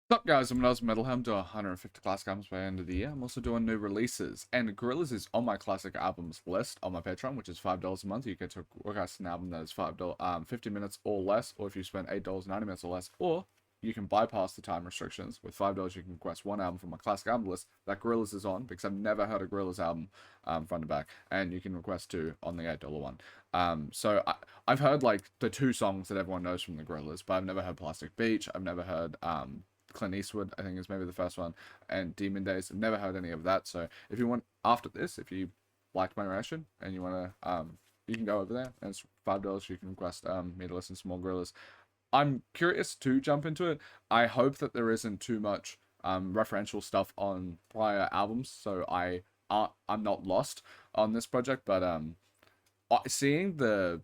What's up guys, I'm AUSSIE METALHEAD. I'm doing 150 classic albums by the end of the year. I'm also doing new releases, and Gorillaz is on my classic albums list on my Patreon, which is $5 a month. You get to request an album that is $5, 50 minutes or less, or if you spend $8, 90 minutes or less, or you can bypass the time restrictions. With $5, you can request one album from my classic album list that Gorillaz is on, because I've never heard a Gorillaz album front to back, and you can request two on the $8 one. I've heard like the two songs that everyone knows from the Gorillaz, but I've never heard Plastic Beach. I've never heard Clint Eastwood, I think is maybe the first one, and Demon Days. I've never heard any of that. So if you want, after this, if you liked my reaction and you want to, you can go over there, and it's $5. You can request me to listen to some more Gorillaz. I'm curious to jump into it. I hope that there isn't too much referential stuff on prior albums, so I'm not lost on this project. But seeing the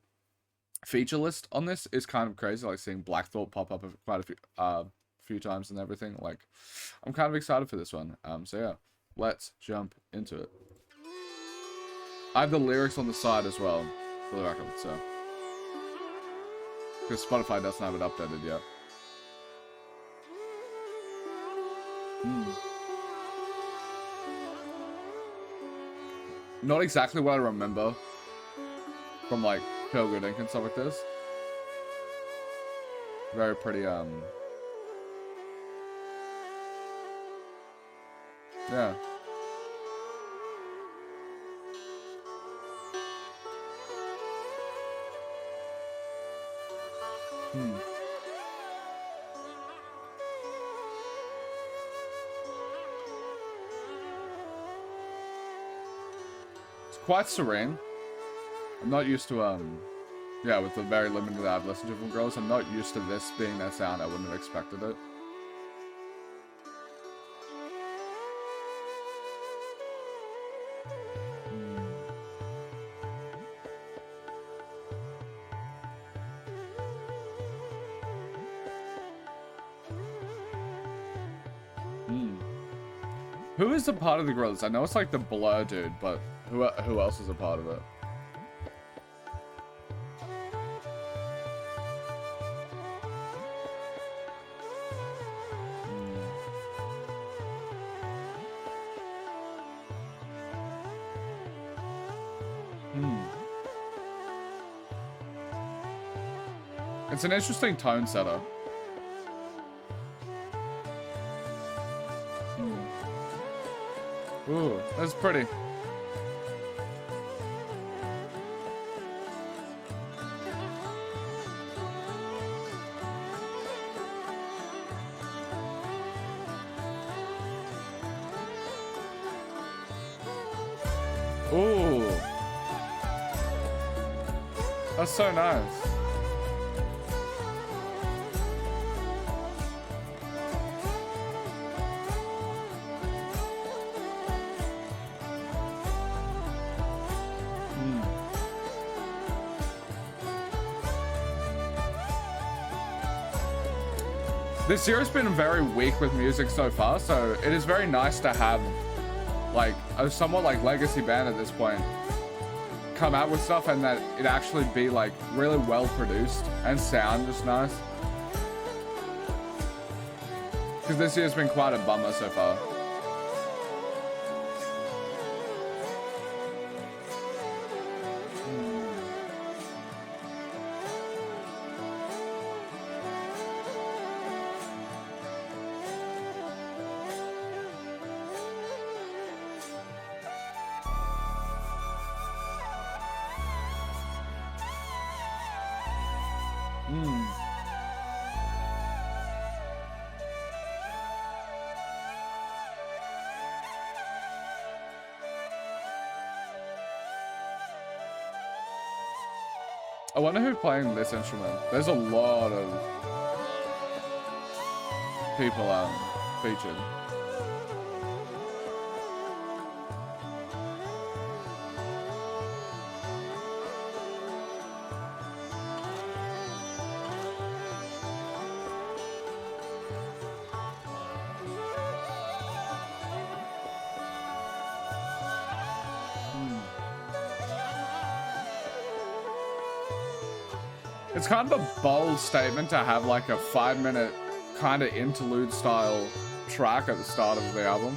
feature list on this is kind of crazy. Like seeing Black Thought pop up quite a few times and everything. Like, I'm kind of excited for this one. So yeah, let's jump into it. I have the lyrics on the side as well, for the record, so because Spotify doesn't have it updated yet. Not exactly what I remember from like Pale Good Ink and stuff like this. Very pretty, yeah. It's quite serene. I'm not used to, yeah, with the very limited that I've listened to from Gorillaz, I'm not used to this being their sound. I wouldn't have expected it. Who is a part of the Gorillaz? I know it's like the Blur dude, but who else is a part of it? It's an interesting tone setter. Ooh, that's pretty. Ooh. That's so nice. This year has been very weak with music so far, so it is very nice to have like a somewhat like legacy band at this point come out with stuff and that it actually be like really well produced and sound just nice. Because this year's been quite a bummer so far. I wonder who's playing this instrument. There's a lot of people featured. It's kind of a bold statement to have like a 5-minute kind of interlude style track at the start of the album.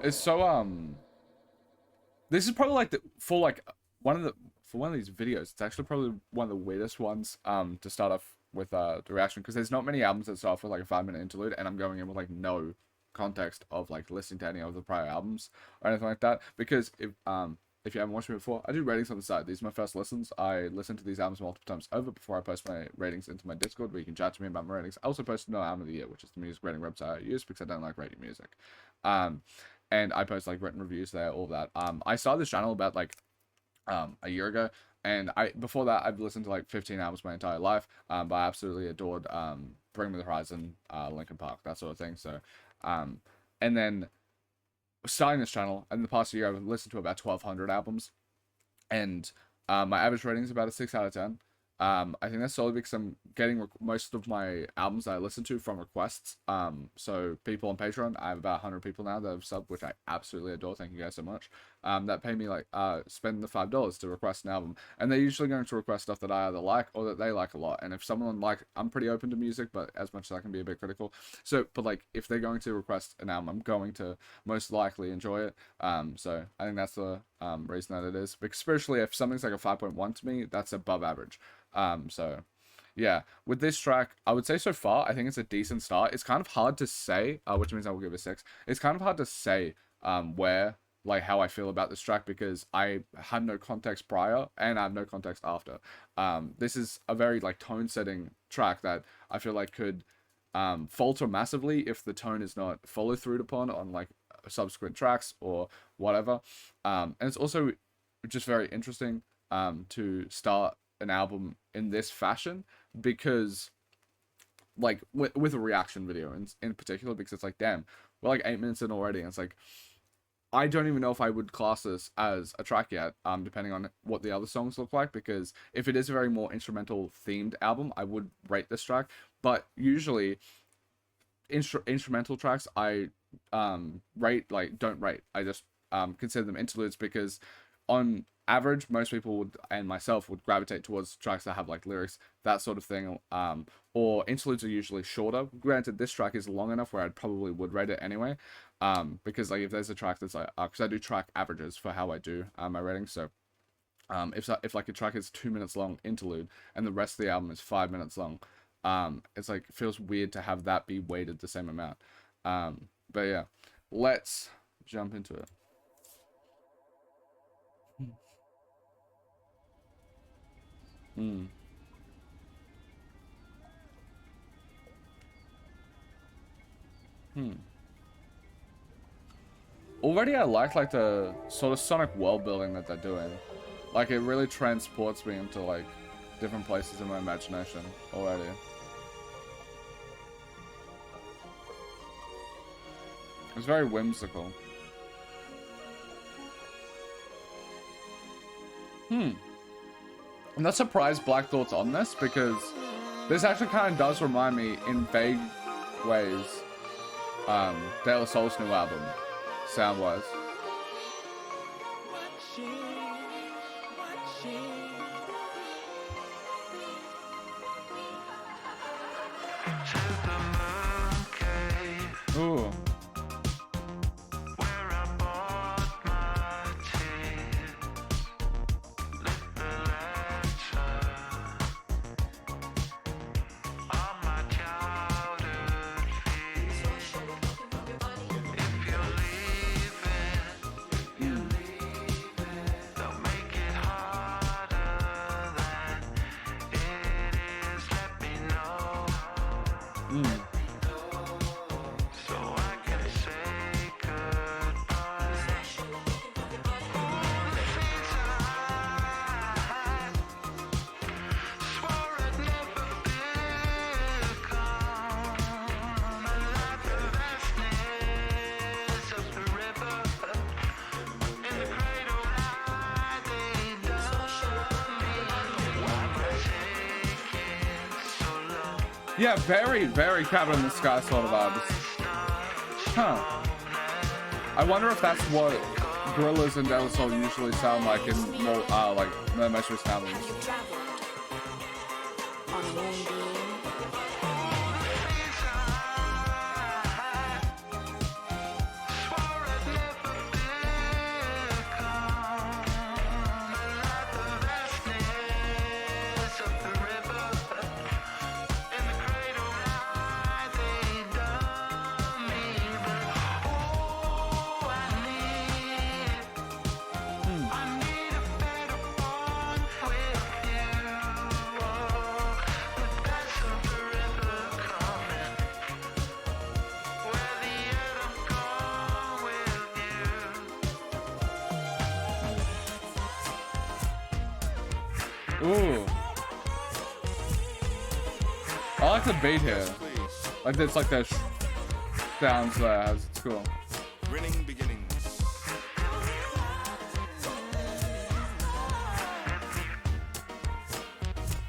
It's so this is probably like for one of these videos, it's actually probably one of the weirdest ones to start off with the reaction, because there's not many albums that start off with like a 5-minute interlude and I'm going in with like no context of like listening to any of the prior albums or anything like that, because if you haven't watched me before, I do ratings on the side. These are my first listens. I listen to these albums multiple times over before I post my ratings into my Discord, where you can chat to me about my ratings. I also post no album of the year, which is the music rating website I use because I don't like rating music. And I post like written reviews there, all that. I started this channel about like a year ago, and before that I've listened to like 15 albums my entire life. But I absolutely adored Bring Me the Horizon, Linkin Park, that sort of thing. So and then starting this channel, in the past year I've listened to about 1,200 albums, and my average rating is about a 6 out of 10. I think that's solely because I'm getting most of my albums that I listen to from requests. So people on Patreon, I have about 100 people now that have subbed, which I absolutely adore. Thank you guys so much. That pay me like spend the $5 to request an album, and they're usually going to request stuff that I either like or that they like a lot. And if someone I'm pretty open to music, but as much as I can be a bit critical. So, but like if they're going to request an album, I'm going to most likely enjoy it. So I think that's the reason that it is. Because especially if something's like a 5.1 to me, that's above average. So yeah, with this track, I would say so far, I think it's a decent start. It's kind of hard to say, which means I will give it a 6. It's kind of hard to say, how I feel about this track, because I had no context prior and I have no context after. This is a very like tone setting track that I feel like could, falter massively if the tone is not followed through upon on like subsequent tracks or whatever. And it's also just very interesting, to start an album in this fashion, because like with a reaction video in particular, because it's like, damn, we're like 8 minutes in already, and it's like I don't even know if I would class this as a track yet, depending on what the other songs look like, because if it is a very more instrumental themed album, I would rate this track. But usually instrumental tracks I don't rate. I just consider them interludes, because on average most people would, and myself, would gravitate towards tracks that have like lyrics, that sort of thing, or interludes are usually shorter. Granted, this track is long enough where I probably would rate it anyway, because like if there's a track that's like, because I do track averages for how I do my ratings. So if like a track is 2 minutes long interlude and the rest of the album is 5 minutes long, it's like, it feels weird to have that be weighted the same amount. But yeah, let's jump into it. Already I like the sort of sonic world building that they're doing. Like, it really transports me into like different places in my imagination already. It's very whimsical. I'm not surprised Black Thought's on this, because this actually kind of does remind me in vague ways De La Soul's new album, sound-wise. Ooh. Yeah, very, very Cabin in the Sky sort of vibes. Huh. I wonder if that's what Gorillaz and De La Soul usually sound like in more, like their most recent albums. Ooh. I like the beat here. Like it's like the sounds there. It's cool. Grinning beginnings.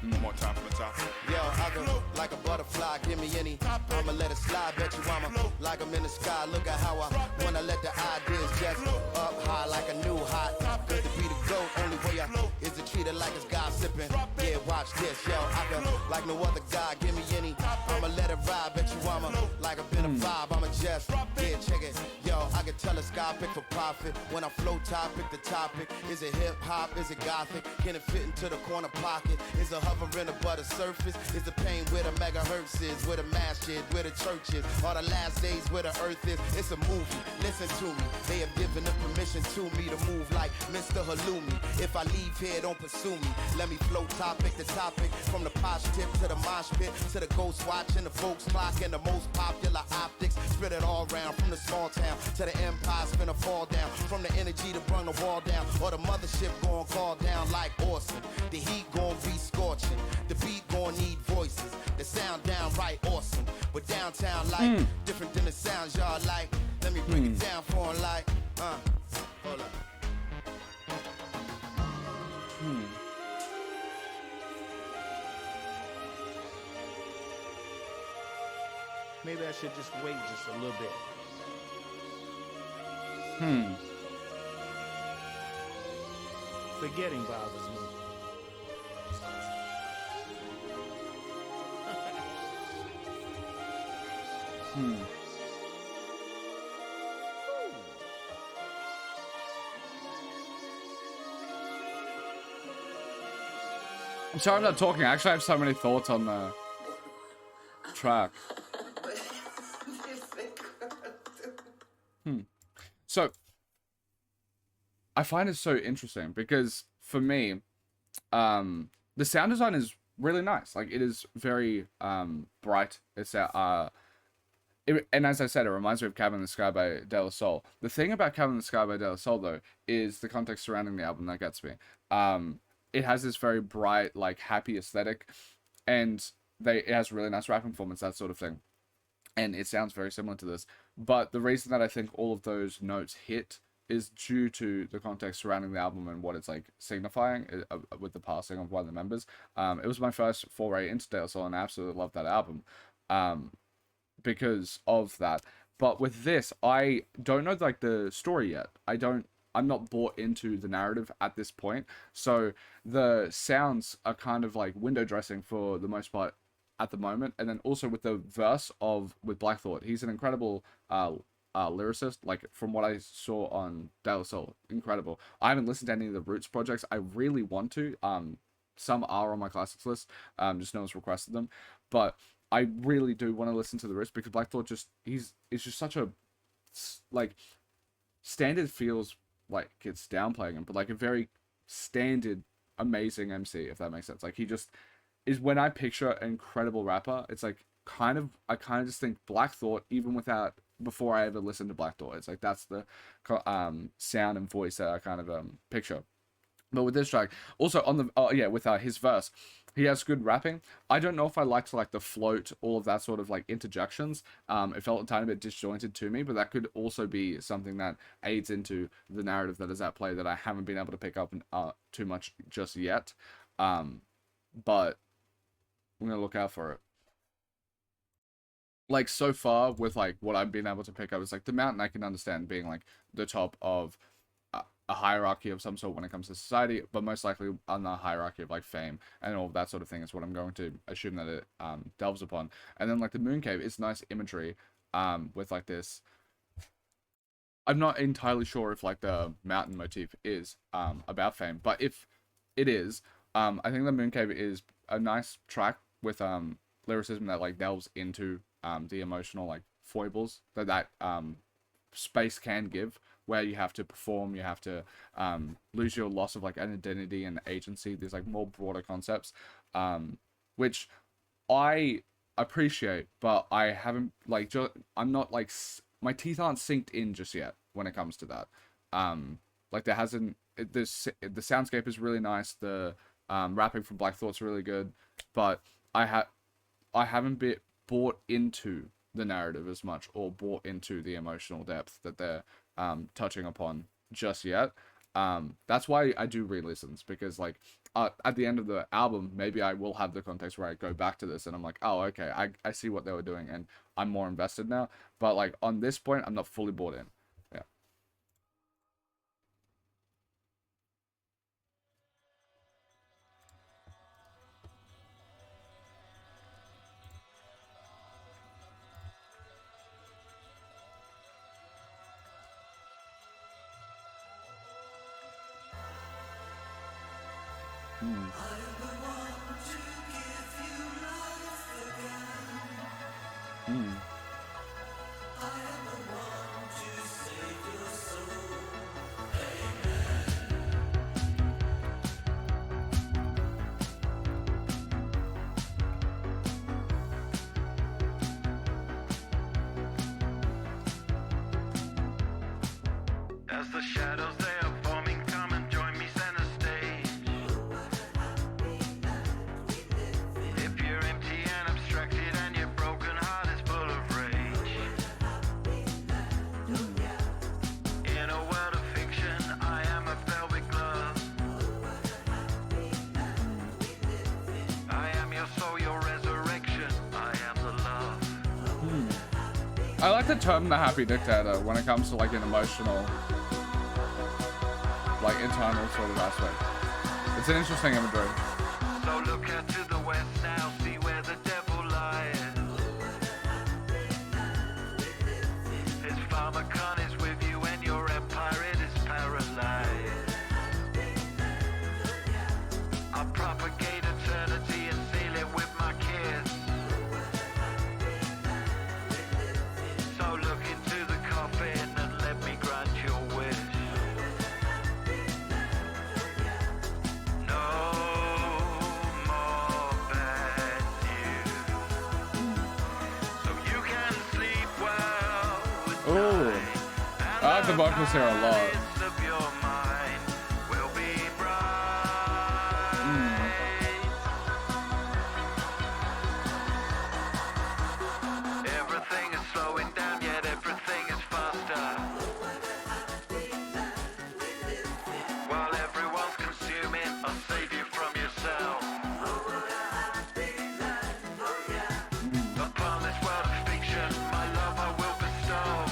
One more time from the top. Yo, I go like a butterfly, give me any. I'ma let it slide, bet you I'ma like I'm in the sky. Look at how I wanna let the ideas just up high like a new hot. Cause to be the GOAT, only way I is to treat it like it's gossiping. Yeah, watch this, yo, I go like no other guy, give me any. I'ma let it ride, bet you I'ma like I've been a vibe, I'ma just, yeah, check it. Yo, I can tell the sky pick for profit. When I flow top, pick the topic. Is it hip hop, is it gothic? Can it fit into the corner pocket? Is it hovering above the surface? Is the pain where the megahertz is? Where the mass shit, where the church is? Are the last days where the earth is? It's a movie, listen to me. They have given the permission to me to move like Mr. Halloumi. If I leave here, don't pursue me. Let me flow topic to topic. From the posh tip to the mosh pit, to the ghost watch and the folks clock and the most popular optics. Spread it all around from the small town to the empire, spin a fall down. From the energy to bring the wall down, or the mothership gon' call down like Orson. The heat gon' be scorching, the beat gon' need voices. The sound downright awesome, but downtown like different than the sounds y'all like. Let me break it down for 'em like, hold up. Maybe I should just wait just a little bit. Forgetting bothers me. I'm sorry I'm not talking. Actually, I have so many thoughts on the track. So, I find it so interesting because for me, the sound design is really nice. Like it is very bright. It's and as I said, it reminds me of Cabin in the Sky by De La Soul. The thing about Cabin in the Sky by De La Soul though is the context surrounding the album that gets me. It has this very bright, like happy aesthetic, and it has really nice rapping performance, that sort of thing. And it sounds very similar to this. But the reason that I think all of those notes hit is due to the context surrounding the album and what it's like signifying with the passing of one of the members. It was my first foray into De La Soul, and I absolutely loved that album because of that. But with this, I don't know like the story yet. I'm not bought into the narrative at this point. So the sounds are kind of like window dressing for the most part at the moment. And then also with the verse with Black Thought, he's an incredible lyricist. Like from what I saw on De La Soul, incredible. I haven't listened to any of the Roots projects. I really want to. Some are on my classics list. Just no one's requested them, but I really do want to listen to the Roots because Black Thought is just such a like standard feels like it's downplaying him, but like a very standard amazing MC, if that makes sense. Like he just is, when I picture an incredible rapper, it's like I kind of just think Black Thought even before I ever listened to Black Thought. It's like that's the sound and voice that I kind of picture. But with this track, also on the with his verse, he has good rapping. I don't know if I liked like the float, all of that sort of like interjections. It felt a tiny bit disjointed to me, but that could also be something that aids into the narrative that is at play that I haven't been able to pick up too much just yet. But I'm gonna look out for it. like so far with like what I've been able to pick up is like the mountain I can understand being like the top of a hierarchy of some sort when it comes to society, but most likely on the hierarchy of like fame and all of that sort of thing is what I'm going to assume that it delves upon. And then like the moon cave is nice imagery with like this. I'm not entirely sure if like the mountain motif is about fame, but if it is, I think the moon cave is a nice track with lyricism that like delves into the emotional like foibles that space can give, where you have to perform, you have to lose your loss of like an identity and agency. There's like more broader concepts, which I appreciate, but I haven't like I'm not like my teeth aren't synced in just yet when it comes to that. Like there hasn't the soundscape is really nice. The rapping from Black Thought's really good, but I haven't been bought into the narrative as much or bought into the emotional depth that they're touching upon just yet. That's why I do re-listens, because like at the end of the album, maybe I will have the context where I go back to this and I'm like, oh, okay, I see what they were doing and I'm more invested now. But like on this point, I'm not fully bought in. Yeah. Hmm. Hmm. As the shadows they are forming, come and join me center stage. If you're empty and abstracted and your broken heart is full of rage, in a world of fiction, I am a velvet glove. I am your soul, your resurrection. I am the love. I like to term the happy dictator when it comes to like an emotional, like internal sort of aspect. It's an interesting imagery. So look out to the west now, see where the devil lies. His pharmacon is with you and your empire it is paralyzed. I propagate eternity and seal it with my kiss. So look into the coffin and let me grant your wish. No more bad news. So you can sleep well with Ooh. night. I like the vocals here a lot. Palace of your mind will be bright. Everything is slowing down, yet everything is faster. While everyone's consuming, I'll save you from yourself. Upon this world of fiction, my love I will bestow.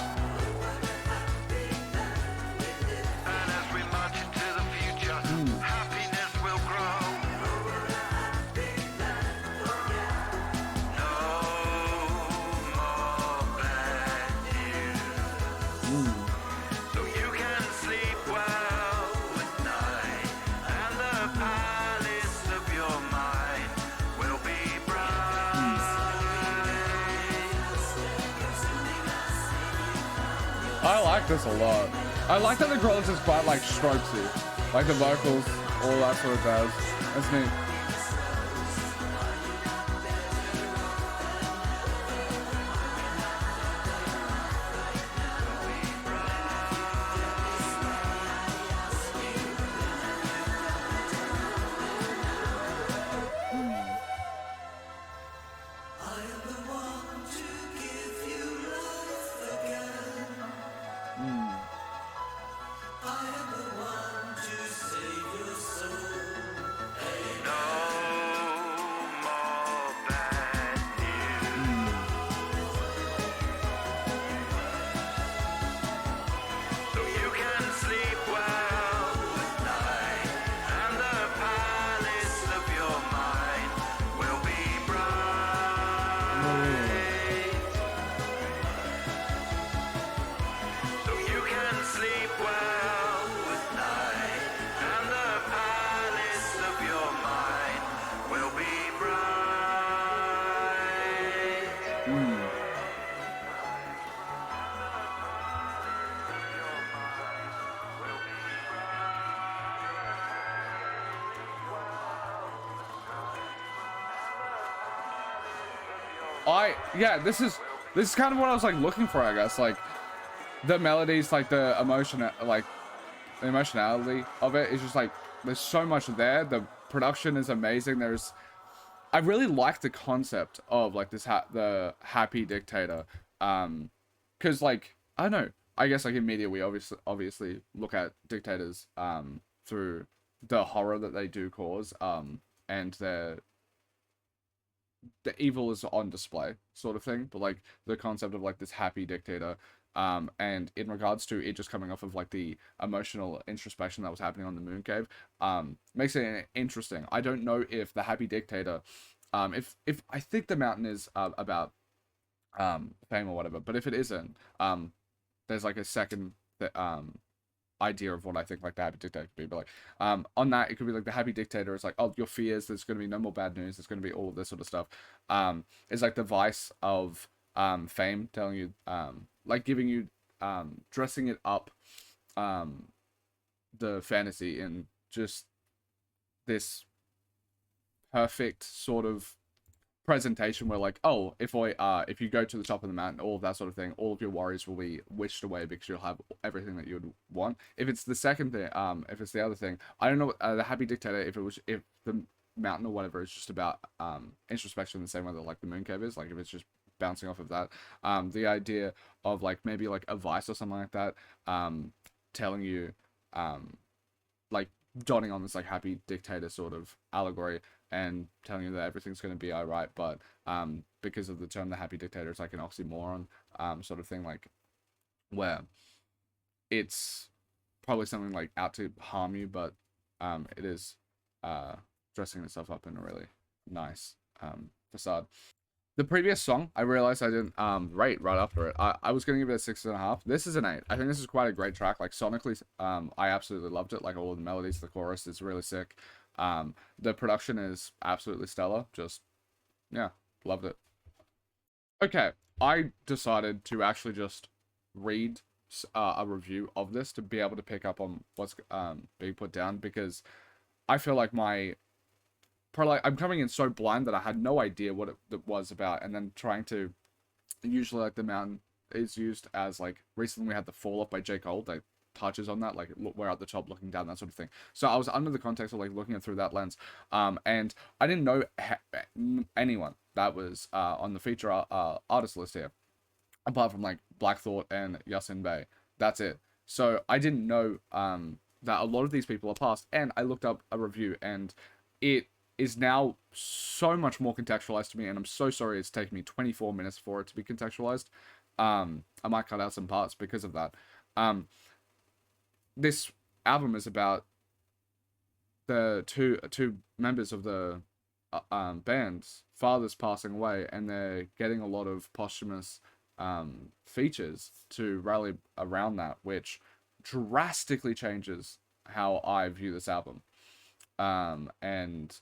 And as we march into the future, happiness will grow. No more bad news. So you can sleep well at night, and the palace of your mind will be bright. I like this a lot. I like that the Gorillaz is quite like strokesy, like the vocals, all that sort of jazz. That's neat. No Yeah, this is kind of what I was like looking for, I guess. Like the melodies, like the emotion, like the emotionality of it is just like there's so much there. The production is amazing. I really like the concept of like this the happy dictator, because like I don't know, I guess like in media we obviously look at dictators through the horror that they do cause, and the evil is on display sort of thing, but like the concept of like this happy dictator, and in regards to it just coming off of like the emotional introspection that was happening on the moon cave, makes it interesting. I don't know if the happy dictator, if I think the mountain is about fame or whatever, but if it isn't, there's like a second idea of what I think like the happy dictator could be. But like on that, it could be like the happy dictator is like, oh, your fears, there's going to be no more bad news, there's going to be all of this sort of stuff. It's like the vice of fame, telling you like giving you dressing it up, the fantasy in just this perfect sort of presentation where like, oh, if you go to the top of the mountain, all of that sort of thing, all of your worries will be wished away because you'll have everything that you would want. If it's the second thing, if it's the other thing, I don't know, the happy dictator, if the mountain or whatever is just about introspection the same way that like the moon cave is, like if it's just bouncing off of that, the idea of like maybe like a vice or something like that, telling you like donning on this like happy dictator sort of allegory and telling you that everything's going to be all right, but because of the term the happy dictator, it's like an oxymoron sort of thing, like where it's probably something like out to harm you, but it is dressing itself up in a really nice facade. The previous song, I realized I didn't rate right after it. I was going to give it a 6.5. This is an 8. I think this is quite a great track. Like sonically, I absolutely loved it. Like all of the melodies, the chorus is really sick. The production is absolutely stellar. Just, yeah, loved it. Okay, I decided to actually just read a review of this to be able to pick up on what's being put down, because I feel like I'm coming in so blind that I had no idea what it was about, and then trying to, usually like the mountain is used as like, recently we had the Fall Off by J. Cole that touches on that, like we're at the top looking down, that sort of thing. So I was under the context of like looking at through that lens, and I didn't know anyone that was on the feature artist list here, apart from like Black Thought and Yasin Bey. That's it. So I didn't know that a lot of these people are past, and I looked up a review, and it is now so much more contextualized to me, and I'm so sorry it's taken me 24 minutes for it to be contextualized. I might cut out some parts because of that. This album is about the two members of the band's fathers passing away, and they're getting a lot of posthumous features to rally around that, which drastically changes how I view this album. And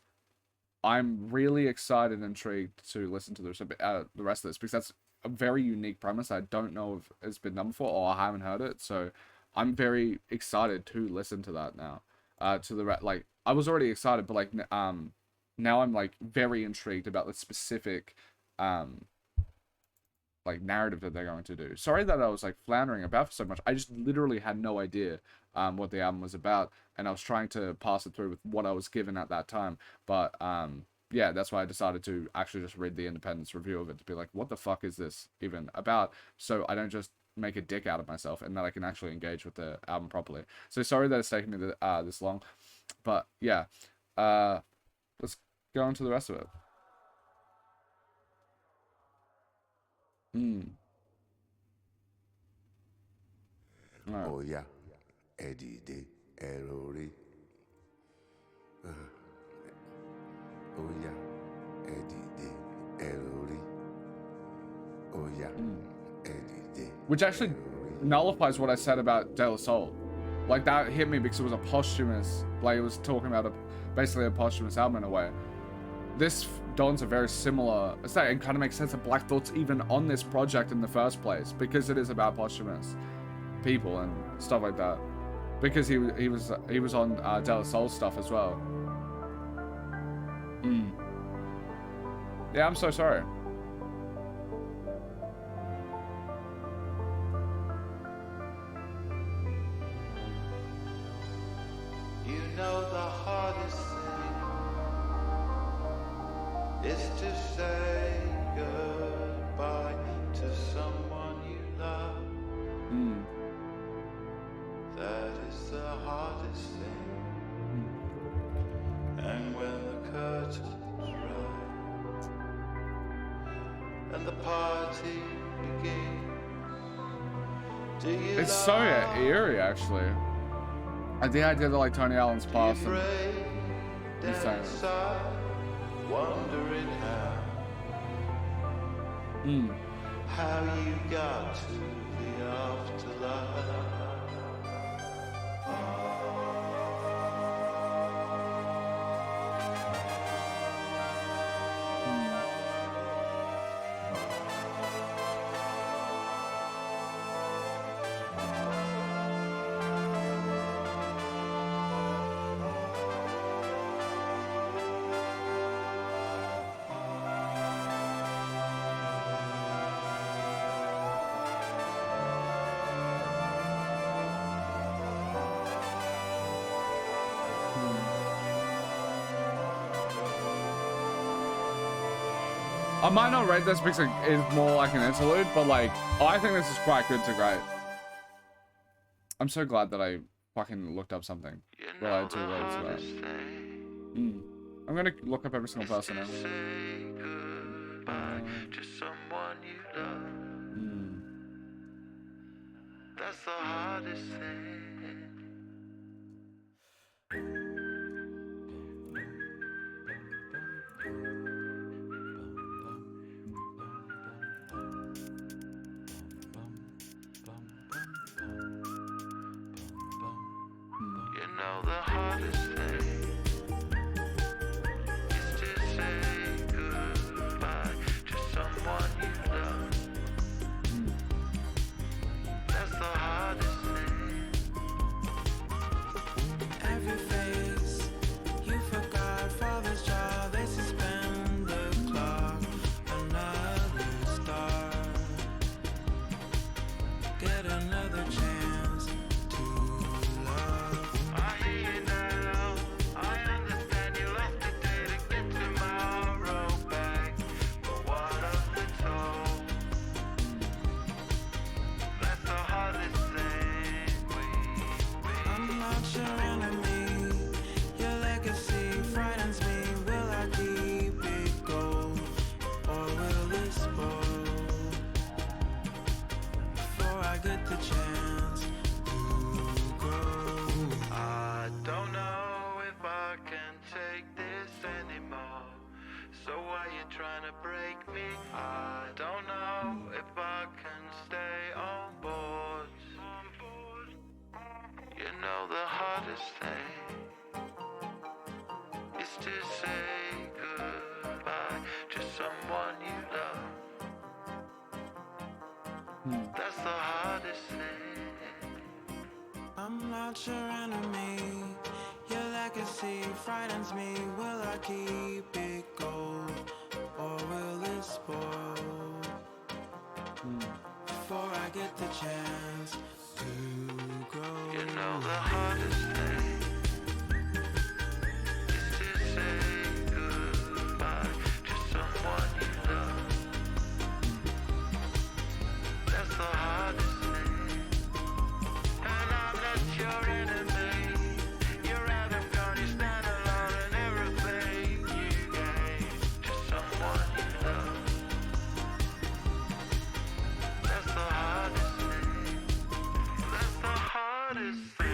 I'm really excited and intrigued to listen to the rest of this, because that's a very unique premise. I don't know if it's been done before, or I haven't heard it, so I'm very excited to listen to that now. Like, I was already excited, but like now I'm like very intrigued about the specific like narrative that they're going to do. Sorry that I was like floundering about for so much. I just literally had no idea what the album was about, and I was trying to pass it through with what I was given at that time. But yeah, that's why I decided to actually just read the Independent's review of it, to be like, what the fuck is this even about? So I don't just make a dick out of myself, and that I can actually engage with the album properly. So sorry that it's taken me this long, but yeah, let's go on to the rest of it. Right. Oh yeah, Eddie de Erori. Oh yeah, Eddie de Erori. Oh yeah, Eddie de. Which actually nullifies what I said about De La Soul. Like, that hit me because it was a posthumous, like, it was talking about basically a posthumous album in a way. This dons a very similar aesthetic, and kind of makes sense that Black Thought's even on this project in the first place, because it is about posthumous people and stuff like that. Because he was on De La Soul stuff as well. Yeah, I'm so sorry. know the hardest thing is to say goodbye to someone you love. That is the hardest thing. And when the curtains rise and the party begins, do you It's so eerie, actually. I think I did it like Tony Allen's past. And he's saying it. Wondering how you got to the afterlife. I might not rate this because it's more like an interlude, but like, I think this is quite good to great. I'm so glad that I fucking looked up something related to that. I'm gonna look up every single person now. That's the hardest thing. You know the hardest thing is to say goodbye to someone you love. That's the hardest thing. Every face you forgot, father's child, they suspend the clock. Another star, get another chance to love. I hear you now, I understand you lost today to get tomorrow back. But what of the toll? That's the hardest thing I'm not your enemy. Your legacy frightens me. Will I keep it gold, or will it spoil before I get the chance to grow? I don't know if I can take this anymore. So why you trying to break me? I don't know if I can stay on board. You know the hardest thing is to say goodbye to someone you love. That's the hardest thing. I'm not your enemy. Your legacy frightens me. Will I keep it gold, or will it spoil before I get the chance to grow? You know the hardest thing is to say goodbye to someone you love. That's the hardest thing. And I'm not your enemy. You're out of gun, you stand alone in everything you gave to someone you love. That's the hardest thing. That's the hardest thing.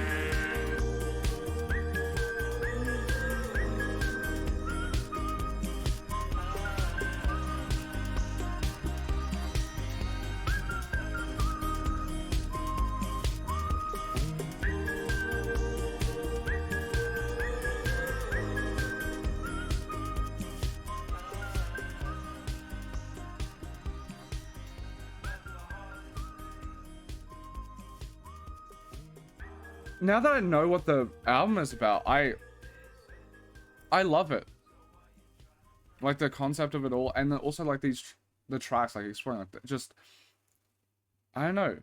Now that I know what the album is about, I love it. Like the concept of it all, and then also like the tracks, like exploring, like just, I don't know.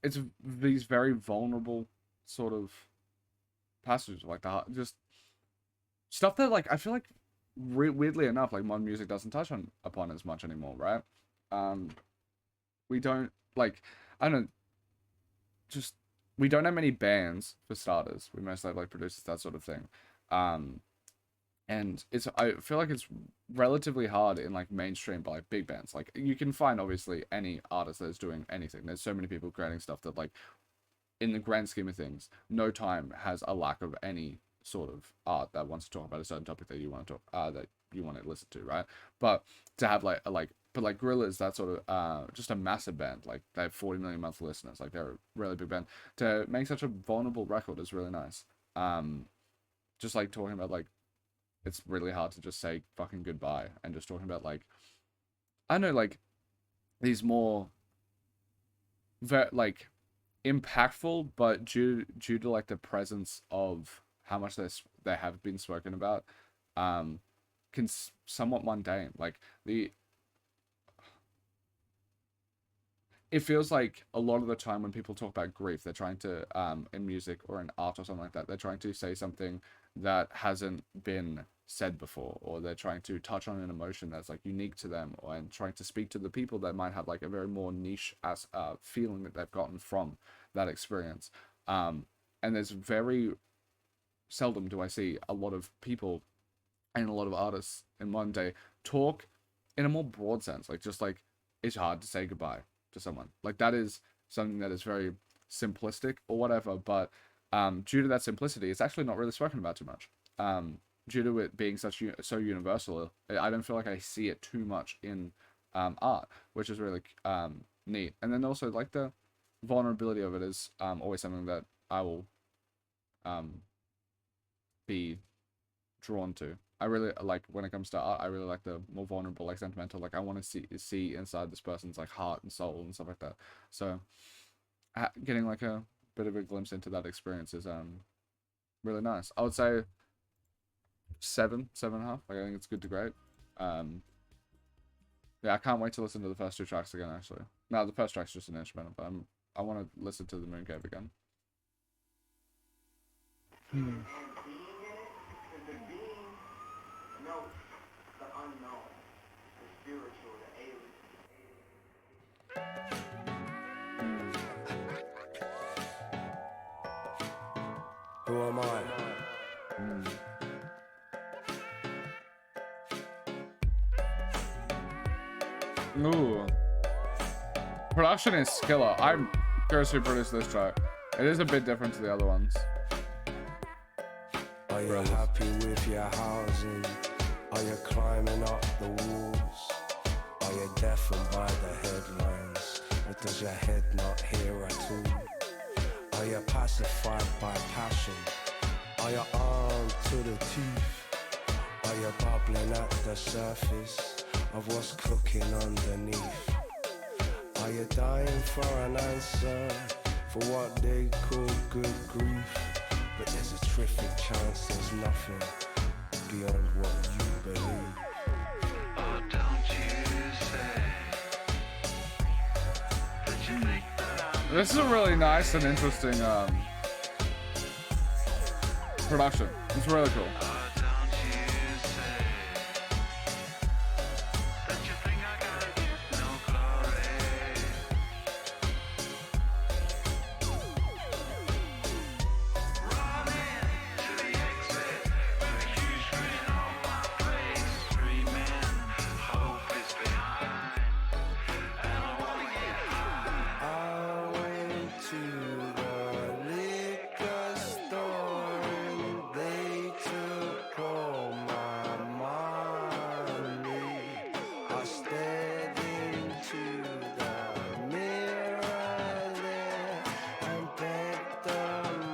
It's these very vulnerable sort of passages, like just stuff that like I feel like weirdly enough, like modern music doesn't touch upon as much anymore, right? We don't like, I don't know, just we don't have many bands for starters. We mostly have like producers, that sort of thing. And I feel like it's relatively hard in like mainstream, but like big bands. Like you can find obviously any artist that's doing anything. There's so many people creating stuff that like in the grand scheme of things, No Time has a lack of any sort of art that wants to talk about a certain topic that you want to talk, that you want to listen to, right? But to have like Gorillaz, that sort of just a massive band, like they have 40 million monthly listeners, like they're a really big band. To make such a vulnerable record is really nice. Just like talking about like, it's really hard to just say fucking goodbye, and just talking about like, I know, like these more like impactful, but due to like the presence of how much they have been spoken about, can somewhat mundane. Like it feels like a lot of the time when people talk about grief, they're trying to in music or in art or something like that, they're trying to say something that hasn't been said before, or they're trying to touch on an emotion that's like unique to them, and trying to speak to the people that might have like a very more niche as feeling that they've gotten from that experience. And there's very seldom do I see a lot of people and a lot of artists in modern day talk in a more broad sense, like just like it's hard to say goodbye to someone. Like that is something that is very simplistic or whatever, but due to that simplicity, it's actually not really spoken about too much. Due to it being so universal, I don't feel like I see it too much in art, which is really neat. And then also like the vulnerability of it is always something that I will be drawn to. I really like, when it comes to art, I really like the more vulnerable, like sentimental, like I want to see inside this person's like heart and soul and stuff like that. So getting like a bit of a glimpse into that experience is really nice. I would say 7.5. Like I think it's good to great. Yeah, I can't wait to listen to the first 2 tracks again. Actually, no, the first track's just an instrumental, but I want to listen to the Mooncave again. Who am I? Ooh. Production is killer. I'm curious who produced this track. It is a bit different to the other ones. Are you happy with your housing? Are you climbing up the walls? Are you deafened by the headlines? Or does your head not hear at all? Are you pacified by passion? Are you armed to the teeth? Are you bubbling at the surface of what's cooking underneath? Are you dying for an answer for what they call good grief? But there's a terrific chance there's nothing beyond what you believe. Oh, don't you say that you think that I'm This is a really nice and interesting production. It's really cool. Oh, don't you say that you think I gotta get no glory. Running to the exit with a huge grin on my face, screaming, hope is behind, and I wanna get high. I went to the liquor store and they took all my money. I stared into the mirror there and begged the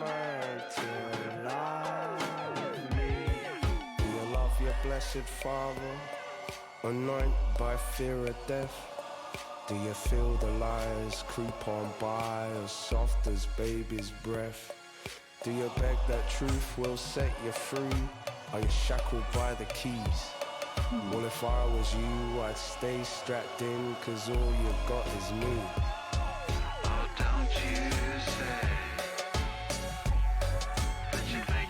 man to love me. Do you love your blessed Father, anointed by fear of death? Do you feel the lies creep on by as soft as baby's breath? Do you beg that truth will set you free? Are you shackled by the keys? Well, if I was you, I'd stay strapped in, 'cause all you got is me. Oh, don't you say that you think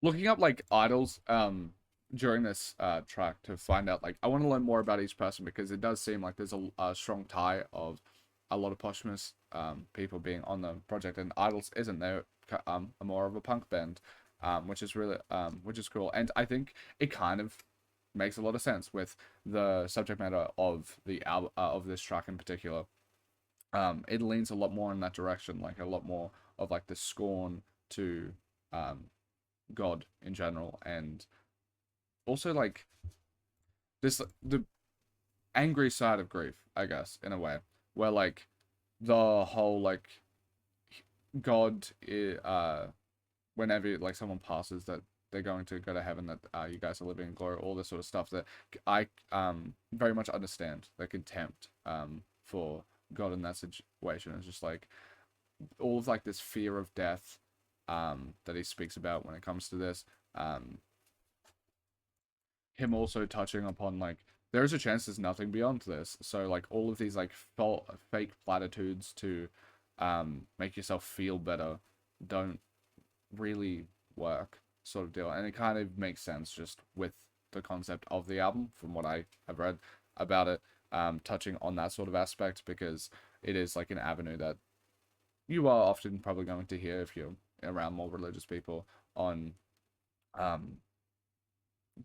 looking up like idols during this track to find out, like, I want to learn more about each person, because it does seem like there's a strong tie of a lot of posthumous people being on the project, and idols isn't. They're more of a punk band, which is really which is cool, and I think it kind of makes a lot of sense with the subject matter of the album, of this track in particular. It leans a lot more in that direction, like a lot more of like the scorn to God in general, and also like this, the angry side of grief, I guess, in a way, where like the whole like God whenever like someone passes, that they're going to go to heaven, that you guys are living in glory, all this sort of stuff, that I very much understand the contempt for God in that situation. It's just like all of like this fear of death that he speaks about when it comes to this. Him also touching upon like there's a chance there's nothing beyond this, so like all of these like fake platitudes to make yourself feel better don't really work, sort of deal. And it kind of makes sense just with the concept of the album from what I have read about it, touching on that sort of aspect, because it is like an avenue that you are often probably going to hear if you're around more religious people on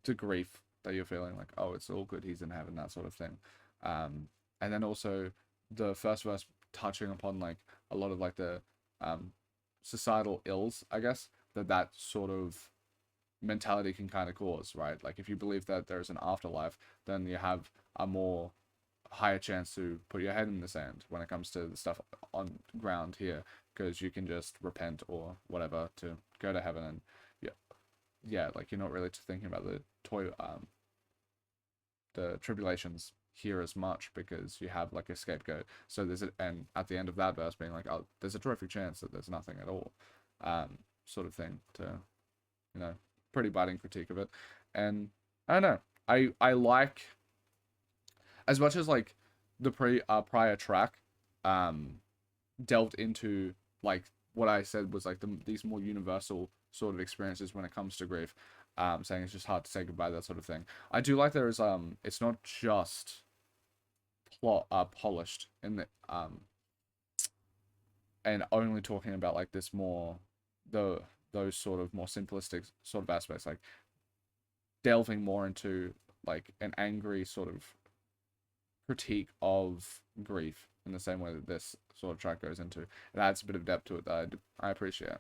the grief that you're feeling, like, oh, it's all good, he's in heaven, that sort of thing. And then also the first verse touching upon like a lot of like the societal ills, I guess, that sort of mentality can kind of cause, right? Like if you believe that there's an afterlife, then you have a more higher chance to put your head in the sand when it comes to the stuff on ground here, because you can just repent or whatever to go to heaven, and yeah, like you're not really thinking about the tribulations here as much, because you have like a scapegoat. So and at the end of that verse being like, oh, there's a terrific chance that there's nothing at all, sort of thing, to, you know, pretty biting critique of it. And I don't know, I like, as much as like the prior track delved into like what I said was like these more universal sort of experiences when it comes to grief, saying it's just hard to say goodbye, that sort of thing. I do like there is it's not just polished in the and only talking about like this more those sort of more simplistic sort of aspects, like delving more into like an angry sort of critique of grief in the same way that this sort of track goes into. It adds a bit of depth to it that I appreciate.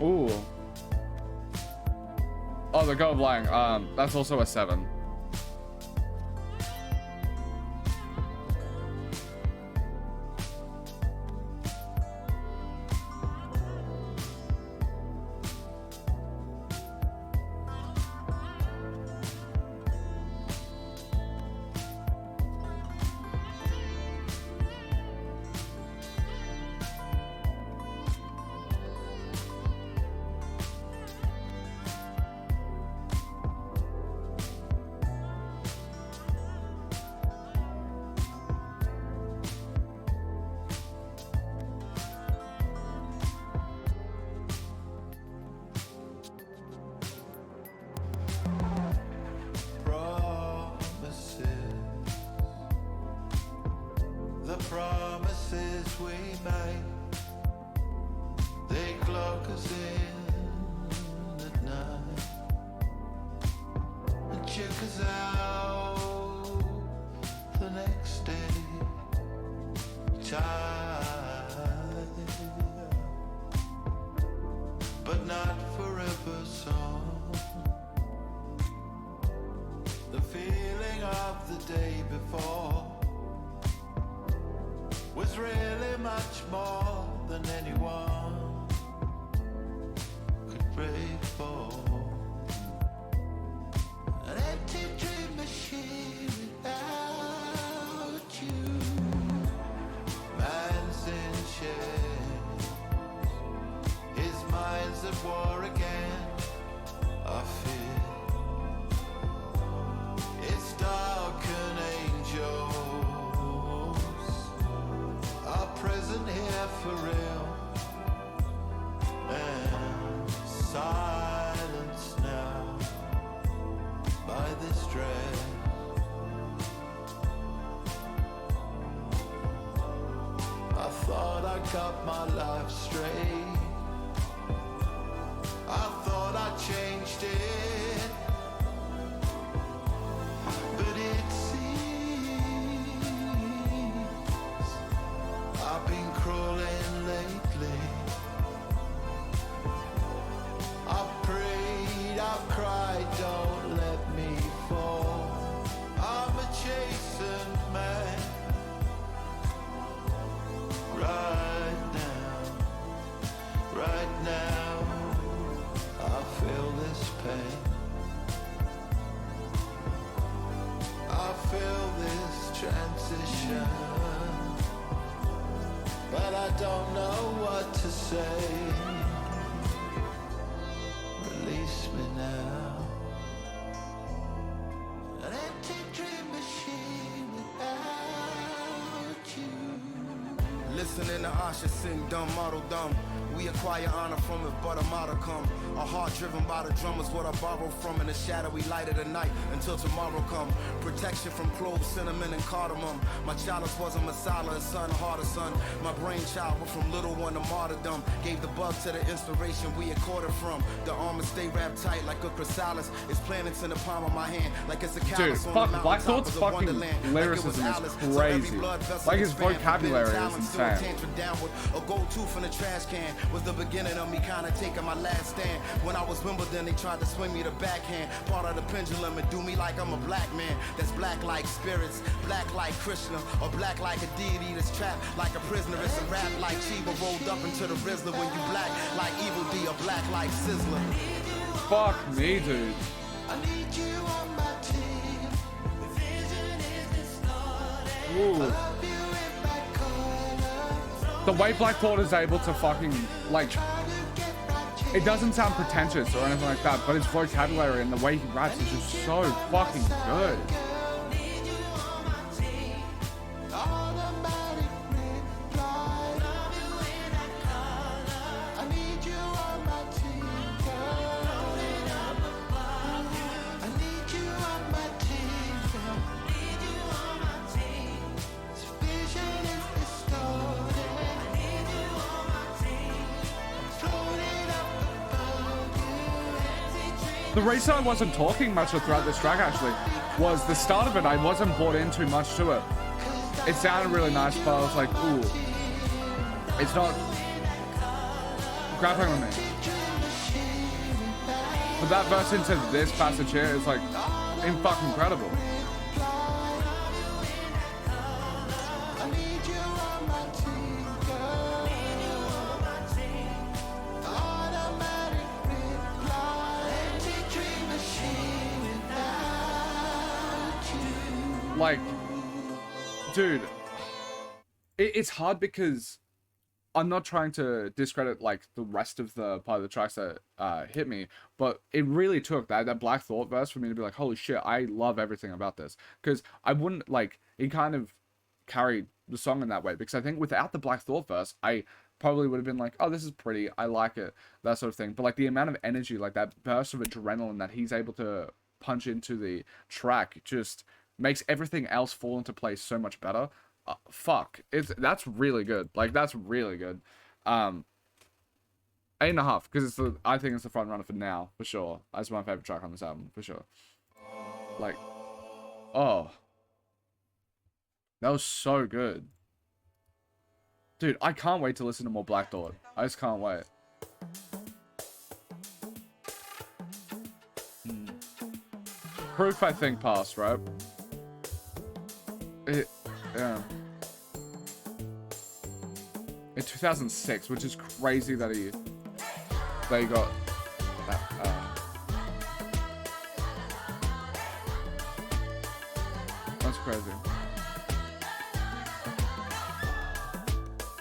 Ooh. Oh, the God of Lying. That's also a 7. Promises we made, they clock us in at night and check us out the next day. Tired, but not forever so. The feeling of the day before was really much more than anyone could pray for. An empty dream machine without you. Man's in chains, his mind's at war for real. And silence now by this dread. I thought I got my life straight. I thought I changed it, but it seems I've been crawling lately. I've prayed, I've cried, don't let me fall. I'm a chastened man right now, I feel this pain. I feel this transition, but I don't know what to say. Release me now. An empty dream machine without you. Listening to Asha sing dumb, model dumb. We acquire honor from it, but a model come. A heart driven by the drum is what I borrow from. In the shadowy light of the night until tomorrow come. Protection from cloves, cinnamon, and cardamom. My chalice was a masala, a son, harder son. My brainchild went from little one to martyrdom. Gave the bug to the inspiration we accorded from. The armor stay wrapped tight like a chrysalis. It's planets in the palm of my hand, like it's a callus on the mountain Black top Thought's of the fucking wonderland. lyricism Like it is was Alice. So every crazy. blood vessel Like his is fanned, vocabulary forbidden is talent, still a insane. tantra downward. A gold tooth in the trash can was the beginning of me kinda taking my last stand. When I was Wimbledon, they tried to swing me the backhand. Part of the pendulum and do me like I'm a black man. That's black like spirits, black like Krishna, or black like a deity that's trapped like a prisoner. It's a rap like Chiba rolled up into the Rizzler. When you black like Evil D, or black like Sizzler. Fuck me, dude. I need you on my team. The vision is distorted. Ooh. I love you in my corner. The way Black Thought is able to fucking, like, Try to get right. it doesn't sound pretentious or anything like that, but his vocabulary and the way he raps is just so fucking good. Girl, need you on my team. Automatic reply. Love you in that color. I need you on my team, girl. Rolling up above you. I need you on my team, girl. Need you on my team. This vision is distorted. I need you on my team. Floating up above you. The reason I wasn't talking much throughout this track actually was the start of it. I wasn't bought in too much to it. It sounded really nice, but I was like, ooh, it's not grappling with me. But that verse into this passage here is like fucking incredible. I need you on my team, girl. Automatic reply. Empty dream machine without you. Like, dude, it's hard because I'm not trying to discredit like the rest of the part of the tracks that hit me, but it really took that Black Thought verse for me to be like, holy shit, I love everything about this. Because I wouldn't, like, he kind of carried the song in that way, because I think without the Black Thought verse, I probably would have been like, oh, this is pretty, I like it, that sort of thing. But like the amount of energy, like that burst of adrenaline that he's able to punch into the track just makes everything else fall into place so much better. Fuck, that's really good. Like, that's really good. 8.5, because I think it's the front runner for now, for sure. That's my favorite track on this album, for sure. Like, oh, that was so good, dude. I can't wait to listen to more Black Thought. I just can't wait. Proof, I think, passed, right? Yeah. In 2006, which is crazy that he got that. That's crazy.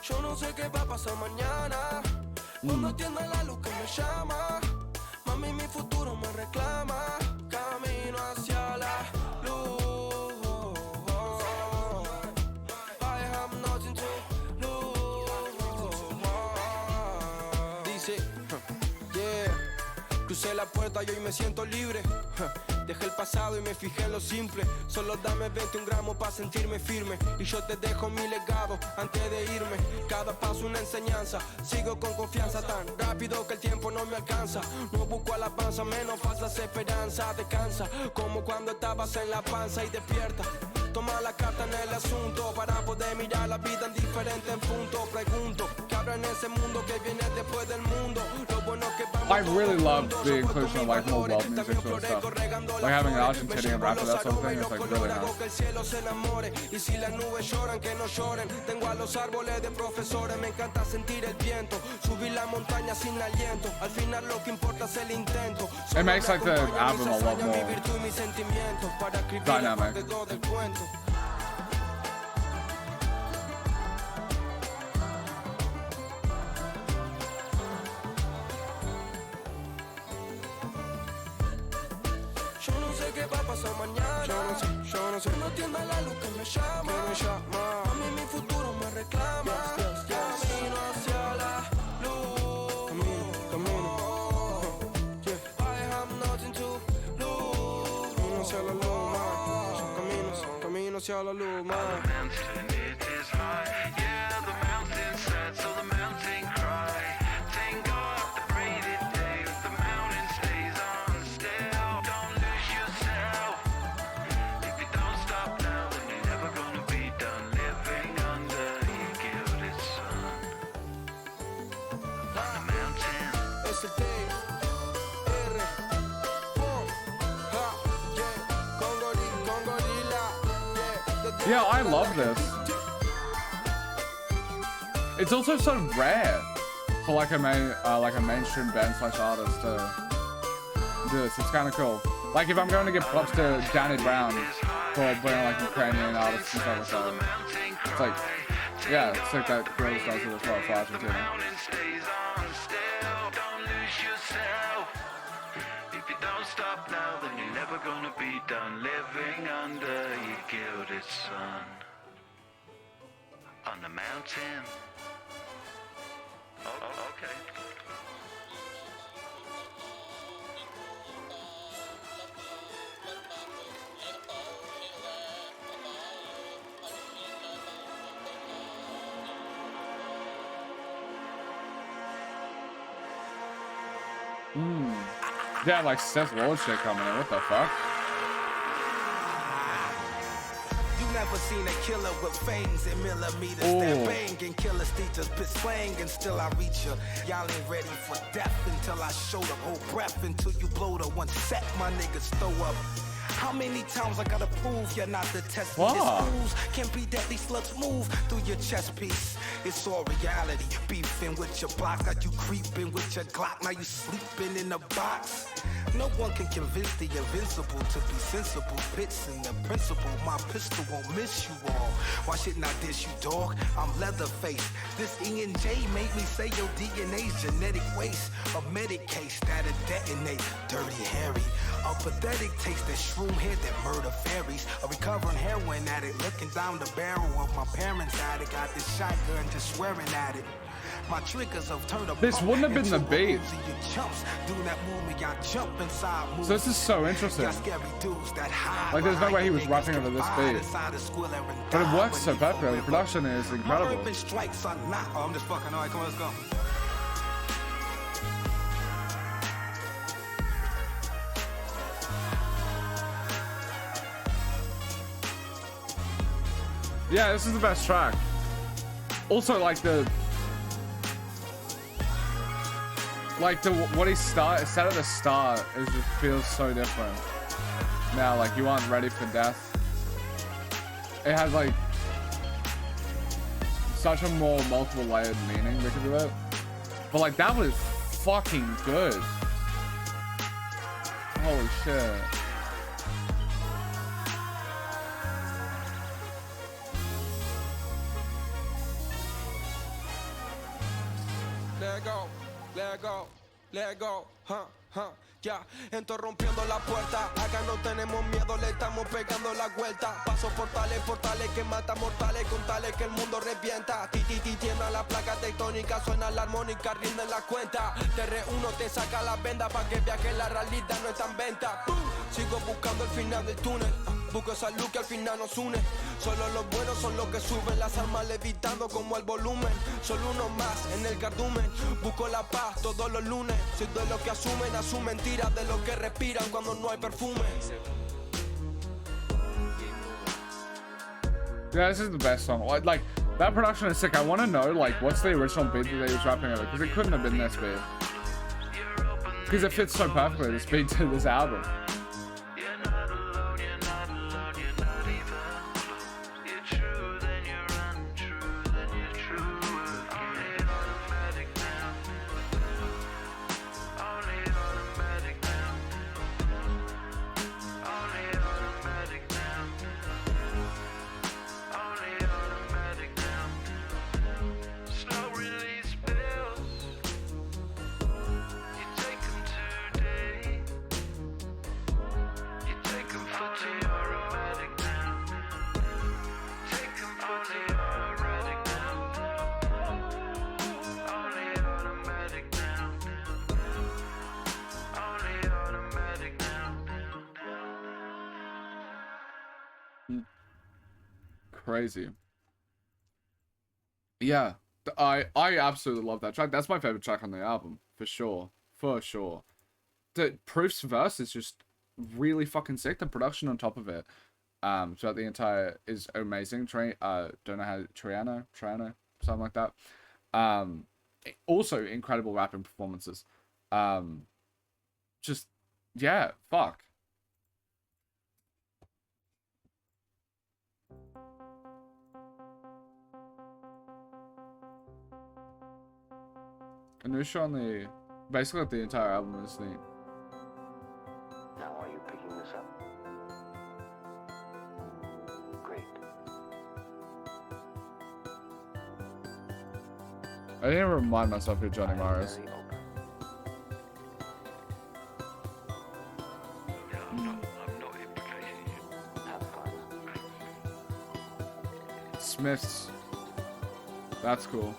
Yo no sé qué va a pasar mañana. Cuando atienda la luz que me llama. Mami, mi futuro me reclama. Camino hacia la luz. I have nothing to lose. Crucé la puerta y hoy me siento libre. Dejé el pasado y me fijé en lo simple. Solo dame 21 gramos para sentirme firme. Y yo te dejo mi legado antes de irme. Cada paso una enseñanza. Sigo con confianza tan rápido que el tiempo no me alcanza. No busco alabanza, menos falsas esperanzas. Descansa como cuando estabas en la panza y despierta. Toma la carta en el asunto para poder mirar la vida en diferentes puntos. Pregunto, ¿qué habrá en ese mundo que viene después del mundo? Lo bueno que vamos I really love the inclusion of like more world music sort of stuff. Like having an Argentinian rapper, that sort of thing is like really nice. Que el cielo se enamore y si las nubes lloran que no lloren. Tengo a los árboles de profesores, me encanta sentir el viento, subir la montaña sin aliento. Al final lo que importa es el intento. It makes like the album a lot more dynamic. Yo no sé qué va a pasar mañana. Yo no sé. No atienda la luz que me llama. A mí mi futuro me reclama. Camino hacia la luz. Camino. I have nothing to lose. Camino hacia la luz, camino hacia la luz, man. The mountain, it is high. Yeah, the mountain sad, so the mountain cry. Thank God the rainy day, the mountain stays on still. Don't lose yourself. If you don't stop now, then you're never gonna be done living under your gilded sun. On the mountain. S.T. R. Boom. Ha. Yeah. Con Gorillaz. Yeah. Yeah, I love this. It's also so rare for like a mainstream band / artist to do this. It's kind of cool. Like if I'm going to give props to Danny Brown for being like Ukrainian artists and stuff like that. It's like, yeah, it's like that Gorillaz does it as well for Argentina. Mountain stays on still. Don't lose yourself. If you don't stop now, then you're never gonna be done living under your gilded sun. On the mountain. Oh, okay. Yeah, like Seth Lord shit coming in. What the fuck? You never seen a killer with fangs and millimeters that bang and killer teachers pit slang and still I reach you. Y'all ain't ready for death until I show the whole breath until you blow the one set my niggas throw up. How many times I gotta prove you're not the test? These fools can be deadly slugs move through your chest piece. It's all reality. Beefing with your block, got you creeping with your Glock. Now you sleeping in a box. No one can convince the invincible to be sensible. Bits in the principle. My pistol won't miss you all. Why shouldn't I diss you, dog? I'm Leatherface. This E and J made me say your DNA's genetic waste. A medic case that'll detonate. Dirty Harry. A pathetic taste that shroom head that murder fairies. A recovering heroin addict looking down the barrel of my parents' attic. Got this shotgun just swearing at it. My triggers have turned a This wouldn't have been the beat. So this is so interesting. Like there's no way he was rapping over this beat. But it works so perfectly. The production is incredible. I'm just fucking alright, come on, let's go. Yeah, this is the best track. Also, like what he said at the start, it just feels so different. Now, like you aren't ready for death. It has like such a more multiple layered meaning because of it. But like that was fucking good. Holy shit. Let go, let go, let go, huh? Ya, entro rompiendo la puerta. Acá no tenemos miedo, le estamos pegando la vuelta. Paso portales, portales que matan mortales. Con tales que el mundo revienta. Ti tiembla la placa tectónica. Suena la armónica, rinden la cuenta. Te reúno, te saca la venda. Pa' que veas que la realidad no está en venta. Sigo buscando el final del túnel. Busco esa luz que al final nos une. Solo los buenos son los que suben. Las armas levitando como el volumen. Solo uno más en el cardumen. Busco la paz todos los lunes. Soy de los que asumen mentiras. De los que respiran cuando no hay perfume. Yeah, this is the best song. Like that production is sick. I want to know like what's the original beat that they was rapping over, because it couldn't have been this beat. Because it fits so perfectly, this beat, to this album. Crazy. Yeah, I absolutely love that track. That's my favorite track on the album, for sure. The Proof's verse is just really fucking sick. The production on top of it, throughout the entire is amazing. Don't know how Triano, something like that. Also incredible rapping performances. Just yeah, fuck. Anusha on the basically the entire album is neat. Now are you picking this up? Great. I didn't even remind myself who Johnny Marr is. Very open. I'm not implicating you. Have fun. Smiths. That's cool.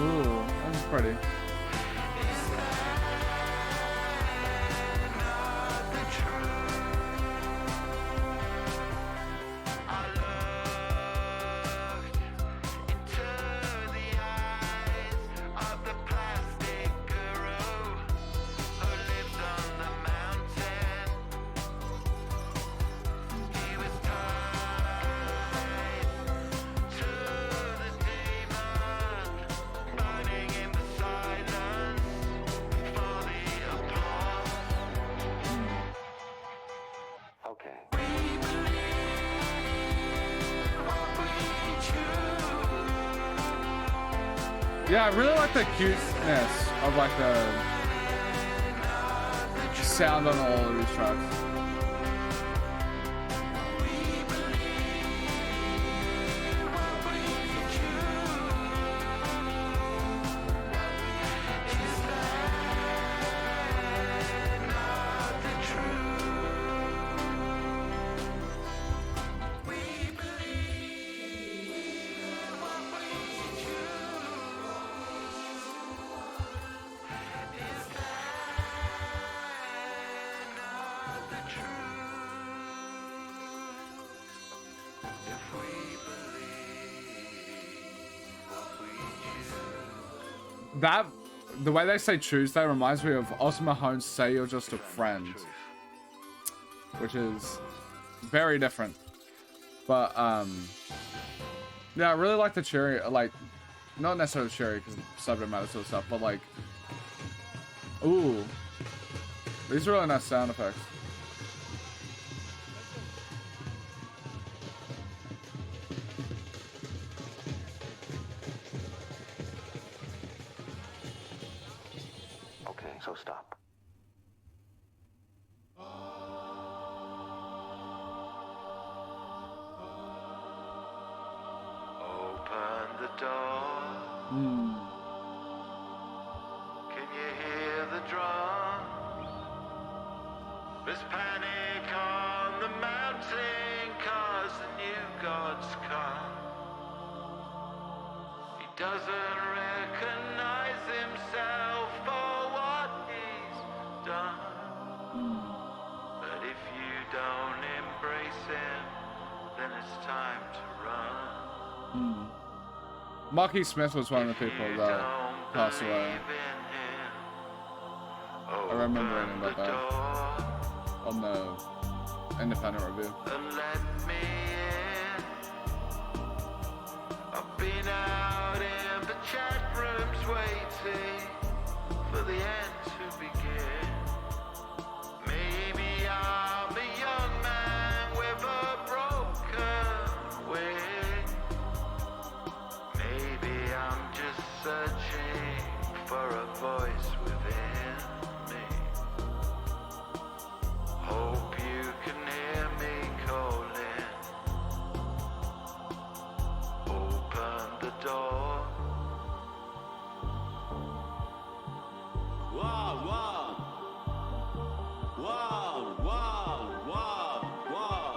Ooh, that's pretty. Yeah, I really like the cuteness of like the sound on all of these tracks. That, the way they say Tuesday reminds me of AUSSIE Metahead's Say You're Just a Friend, which is very different. But yeah, I really like the cheery, like not necessarily Sherry because subject matter sort of stuff, but like, ooh, these are really nice sound effects. Okay, so stop. Open the door. Can you hear the drum? There's panic on the mountain 'cause the new god's come. He doesn't recognize himself for what he's done. But if you don't embrace him, then it's time to run. Marquis Smith was one of the people that passed away. I remember reading about that on the Independent Review. And let me in. I've been out in the chat rooms waiting for the end to begin. Maybe I'm a young man with a broken wing. Maybe I'm just searching for a voice within me. Hope you can hear me calling. Open the door. Wow, wow. Wow, wow, wow, wow.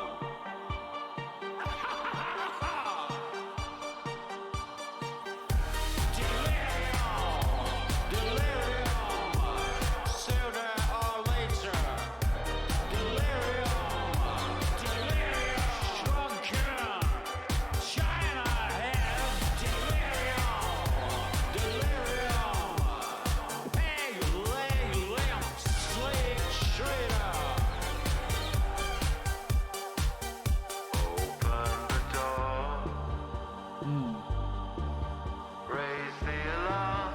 Sooner or later. Delirium. Shrunken. China head. Delirium. Peg leg limp. Slick shredder. Open the door. Raise the alarm.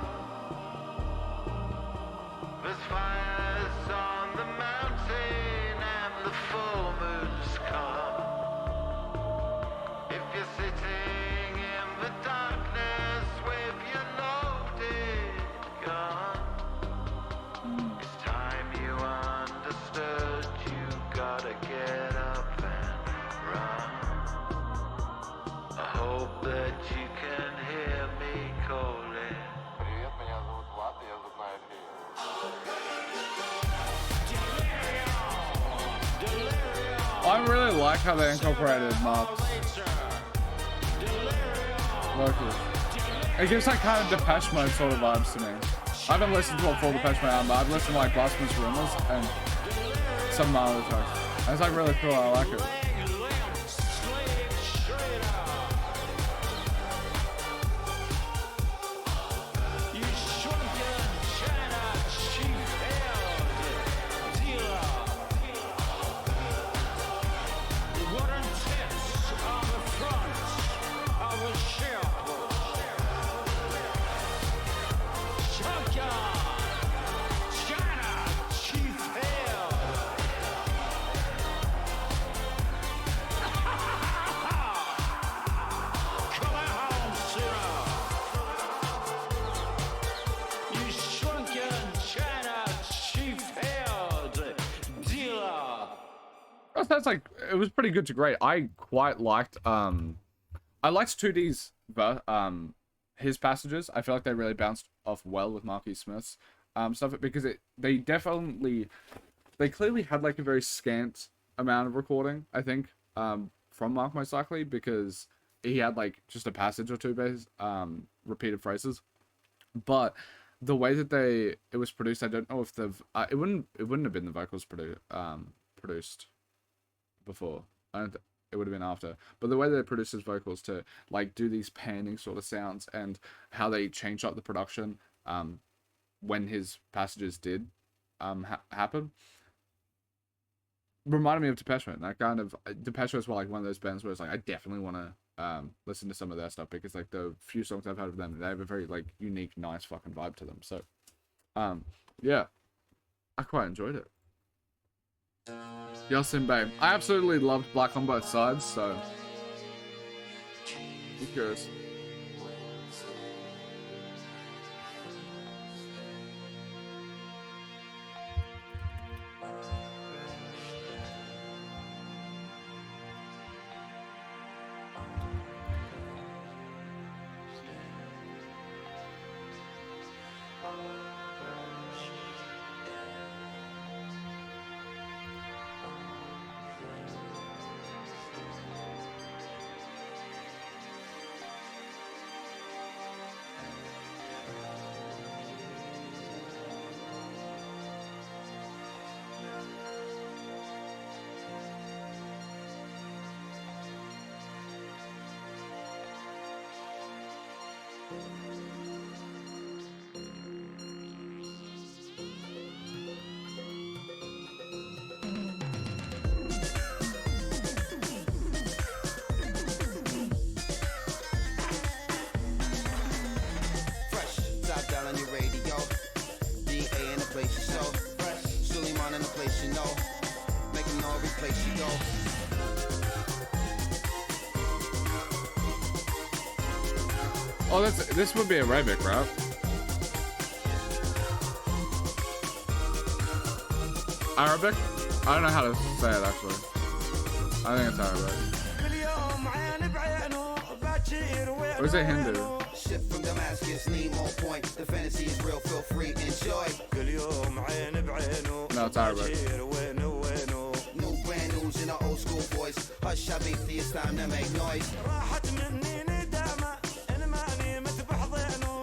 There's fires on the mountain and the full moon's come. If you're sitting in the darkness with your loaded gun, it's time you understood you gotta get up and run. I hope that you can hear me calling. Привет, меня зовут Влад, и я зубная фея. I really like how they incorporated Mark's vocals. It gives like kind of Depeche Mode sort of vibes to me. I haven't listened to a full Depeche Mode album, but I've listened to like Blasphemous Rumors and some other tracks. And it's like really cool, I like it. That's like, it was pretty good to great. I quite liked I liked 2D's his passages. I feel like they really bounced off well with Marquis Smith's stuff, because they clearly had like a very scant amount of recording, I think, from Mark most likely, because he had like just a passage or two base repeated phrases. But the way that it was produced, I don't know if it wouldn't have been the vocals produced before. It would have been after. But the way they produced his vocals to like do these panning sort of sounds, and how they changed up the production when his passages did happen, reminded me of Depeche Mode. That kind of Depeche Mode was like one of those bands where it's like, I definitely want to listen to some of their stuff, because like the few songs I've heard of them, they have a very like unique, nice fucking vibe to them. So, yeah, I quite enjoyed it. Yasin Bey, I absolutely loved Black on Both Sides, so I'm curious. Fresh, top down on your radio. DA in the place you show. Fresh, Suleiman in the place you know. Make him know every place you go. Oh, this would be Arabic, right? Arabic? I don't know how to say it actually. I think it's Arabic. Or is it Hindu? Ship from Damascus, need more point. The fantasy is real, feel free, enjoy. No, it's Arabic. New brand news in an old school voice. Hush, Habibti, it's time to make noise.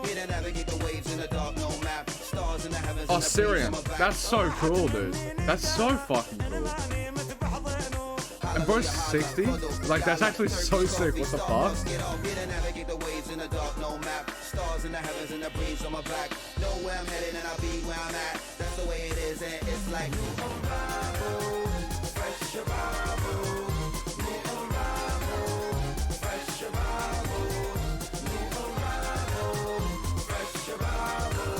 Here to navigate the waves in the dark, no map. Stars in the heavens. Oh, Syrian. That's so cool, dude. That's so fucking cool. And bro's 60? Like, that's actually so sick. What the fuck? Here to navigate the waves in the dark, no map. Stars in the heavens and the breeze on my back. Know where I'm headed and I'll be where I'm at. That's the way it is, and it's like new arrival, fresh arrival, new arrival, fresh arrival, new arrival, fresh arrival,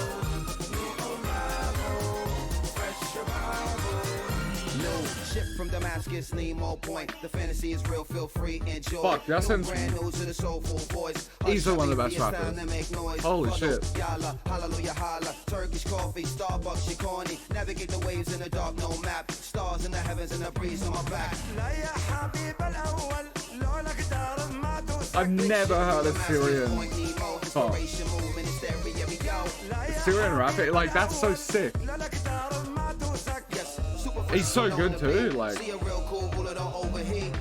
new arrival, fresh arrival. New ship from Damascus, need more point. The fantasy is real, feel free, enjoy. Fuck, that sounds brand news in a soulful voice. easily one of the best rappers. Holy shit. Yalla, hallelujah, holla. Turkish coffee, Starbucks, she corny. Navigate the waves in the dark, no map. Stars in the heavens and the breeze on my back. I've never heard of Syrian song. Syrian rap, like, that's so sick. He's so good too, like. See a real cool bullet on overheat.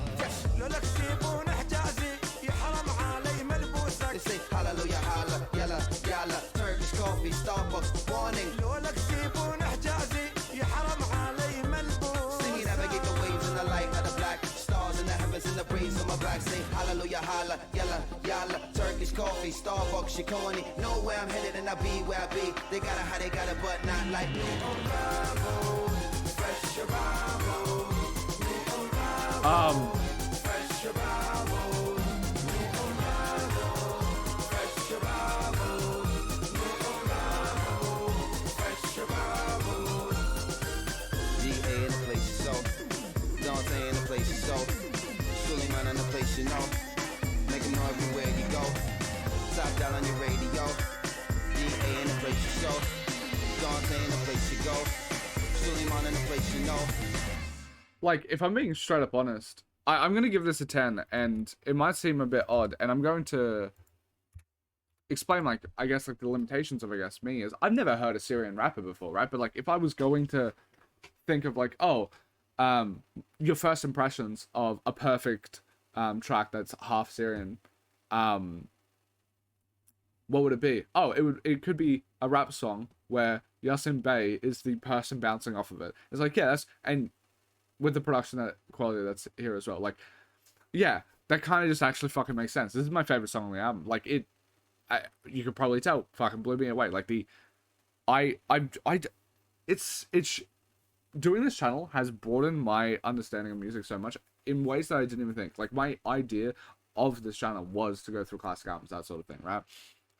They say hallelujah, holla, yalla, yalla. Turkish coffee, Starbucks, warning. Singing, navigate the waves in the light of the black. Stars in the heavens and the breeze on my back. Say hallelujah, holla, yalla, yalla. Turkish coffee, Starbucks, she corny. Know where I'm headed and I'll be where I be. They got it how they got it, but not like me. Fresh arrival, fresh arrival, new arrival, fresh arrival, new arrival, fresh arrival. DA in the place you so, Dante in the place you so, Suleiman in the place you know. Make him know everywhere you go. Top down on your radio. DA in the place you so, Dante in the place you go. Suleiman in the place you know. Like, if I'm being straight up honest, I'm going to give this a 10, and it might seem a bit odd, and I'm going to explain, like, I guess, like, the limitations of, I guess, me is, I've never heard a Syrian rapper before, right? But, like, if I was going to think of, like, oh, your first impressions of a perfect track that's half Syrian, what would it be? Oh, it could be a rap song where Yasin Bey is the person bouncing off of it. It's like, yeah, that's, and with the production quality that's here as well, like, yeah, that kind of just actually fucking makes sense. This is my favorite song on the album. Like, you could probably tell, fucking blew me away. Like, it's doing this channel has broadened my understanding of music so much in ways that I didn't even think. Like, my idea of this channel was to go through classic albums, that sort of thing, right?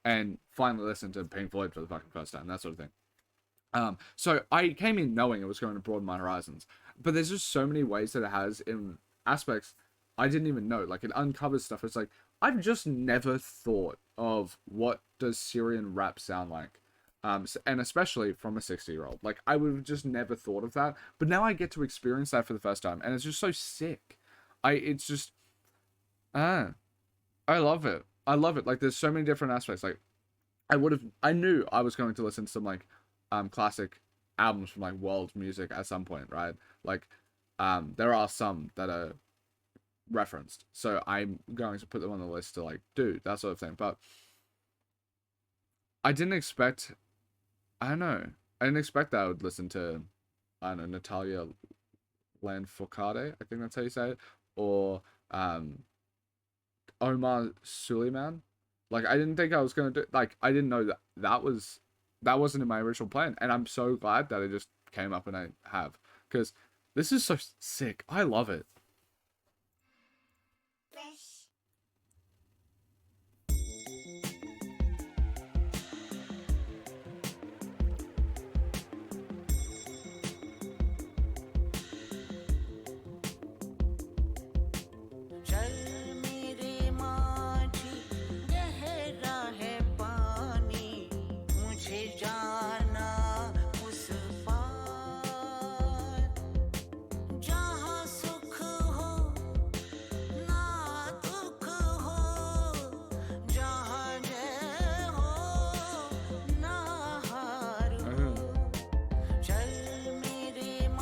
And finally listen to Pink Floyd for the fucking first time, that sort of thing. So I came in knowing it was going to broaden my horizons, but there's just so many ways that it has in aspects I didn't even know. Like, it uncovers stuff. It's like, I've just never thought of what does Syrian rap sound like. And especially from a 60-year-old. Like, I would have just never thought of that. But now I get to experience that for the first time. And it's just so sick. It's just... I love it. I love it. Like, there's so many different aspects. Like, I knew I was going to listen to some, like, classic albums from, like, world music at some point, right? Like, there are some that are referenced. So I'm going to put them on the list to, like, do that sort of thing. But I didn't expect... I don't know. I didn't expect that I would listen to, I don't know, Natalia Lafourcade, I think that's how you say it, or Omar Suleiman. Like, I didn't think I was going to do, like, I didn't know that wasn't in my original plan, and I'm so glad that it just came up and I have, because this is so sick. I love it.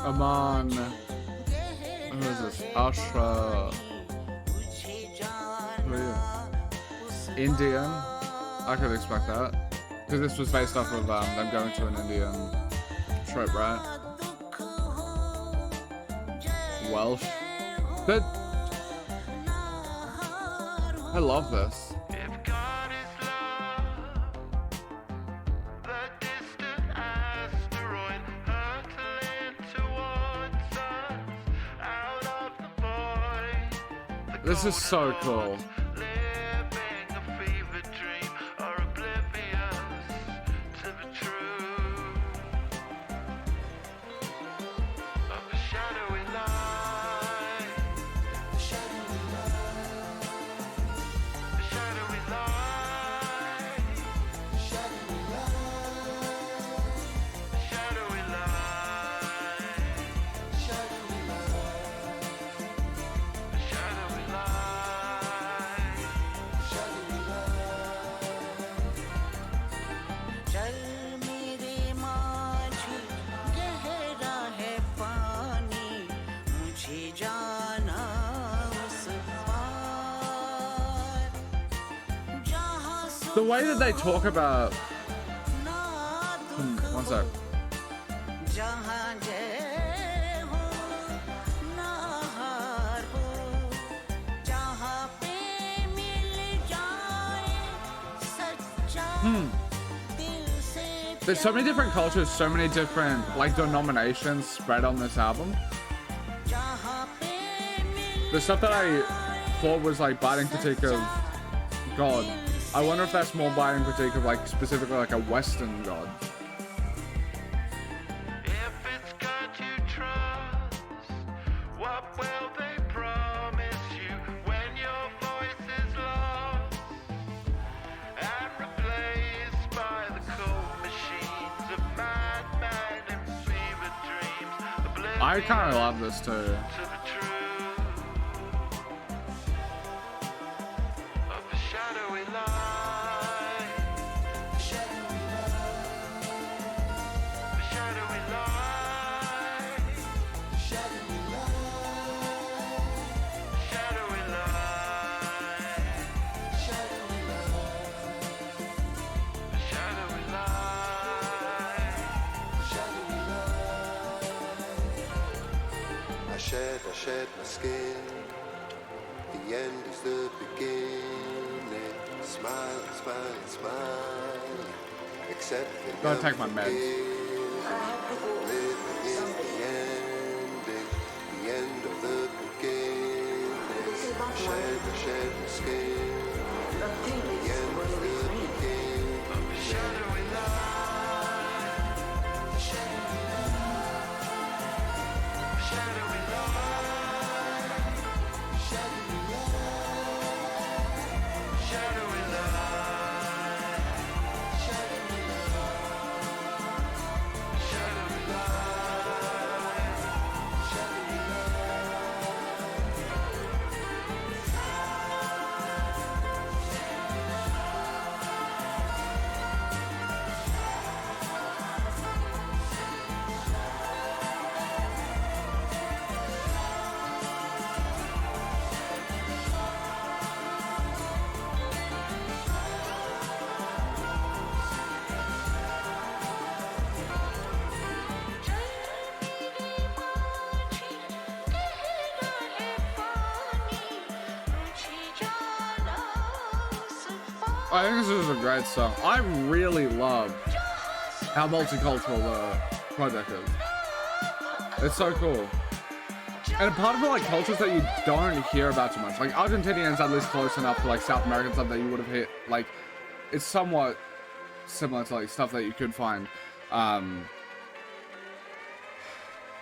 Aman, who is this? Ashra. Who are you? Indian. I could expect that, because this was based off of them going to an Indian trip, right? Welsh. But I love this. This is so cool. The way that they talk about... one sec. There's so many different cultures, so many different, like, denominations spread on this album. The stuff that I thought was, like, biting critique of God, I wonder if that's more biting critique of, like, specifically, like, a Western God. I kind of love this too. I shed my skin. The end is the beginning. Smile, smile, smile. Except the Gotta take my meds. Living is the ending. The end of the beginning. Shape, escape. The end will begin. Shadowy light, shadowy light, shadowy light, shadowy light, shadowy light, shadowy light, shadowy light, shadowy I think this is a great song. I really love how multicultural the project is. It's so cool. And a part of it, like, cultures that you don't hear about too much. Like, Argentinians at least close enough to, like, South American stuff that you would have hit. Like, it's somewhat similar to, like, stuff that you could find. But,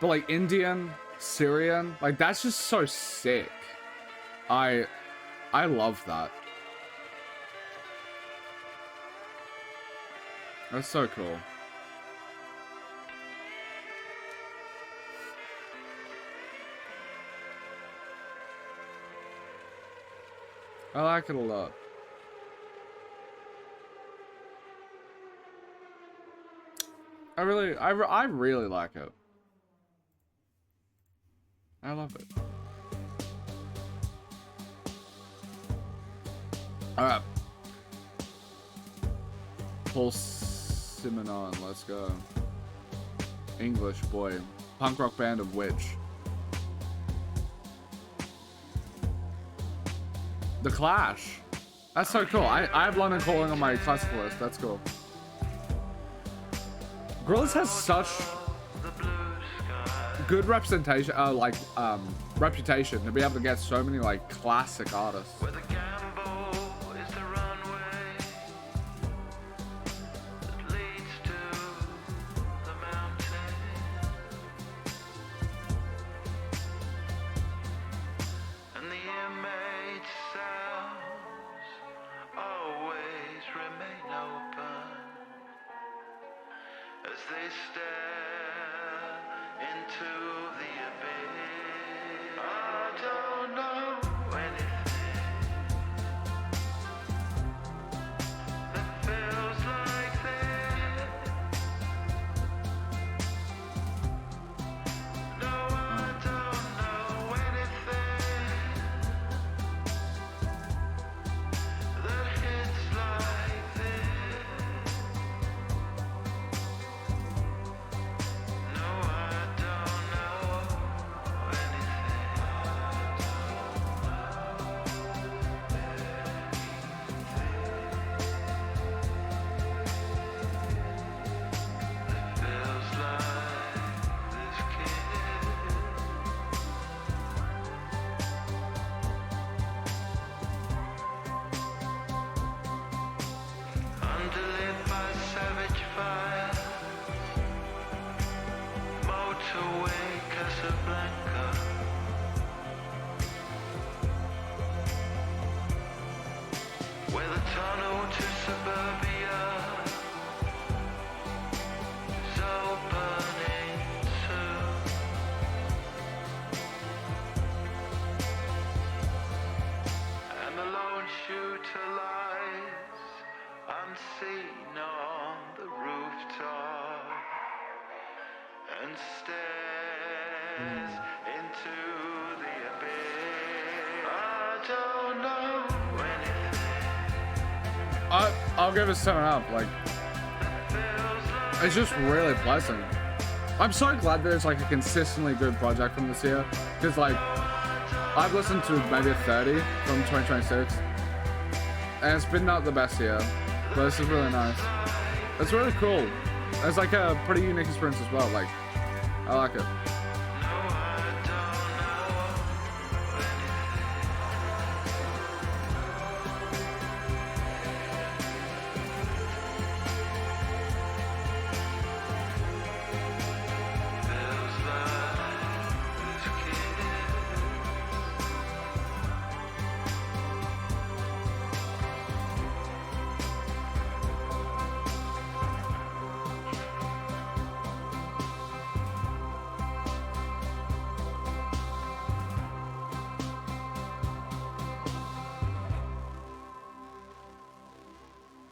like, Indian, Syrian, like, that's just so sick. I love that. That's so cool. I like it a lot. I really like it. I love it. Alright. Paul Simonon, let's go. English boy. Punk rock band of which? The Clash. That's so cool. I have London Calling on my classical list. That's cool. Gorillaz has such good representation, reputation to be able to get so many like classic artists. I'll give it 7 like, it's just really pleasant. I'm so glad that it's like a consistently good project from this year, because like, I've listened to maybe 30 from 2026, and it's been not the best year, but this is really nice. It's really cool. It's like a pretty unique experience as well, like, I like it.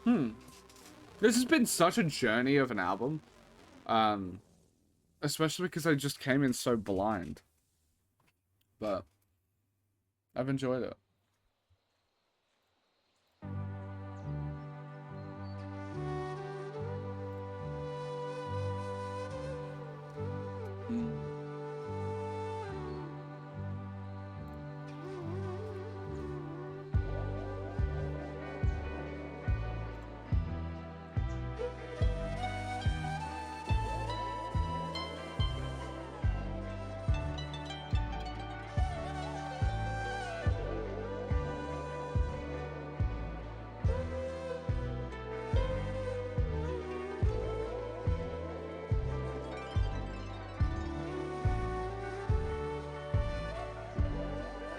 This has been such a journey of an album. Especially because I just came in so blind. But I've enjoyed it.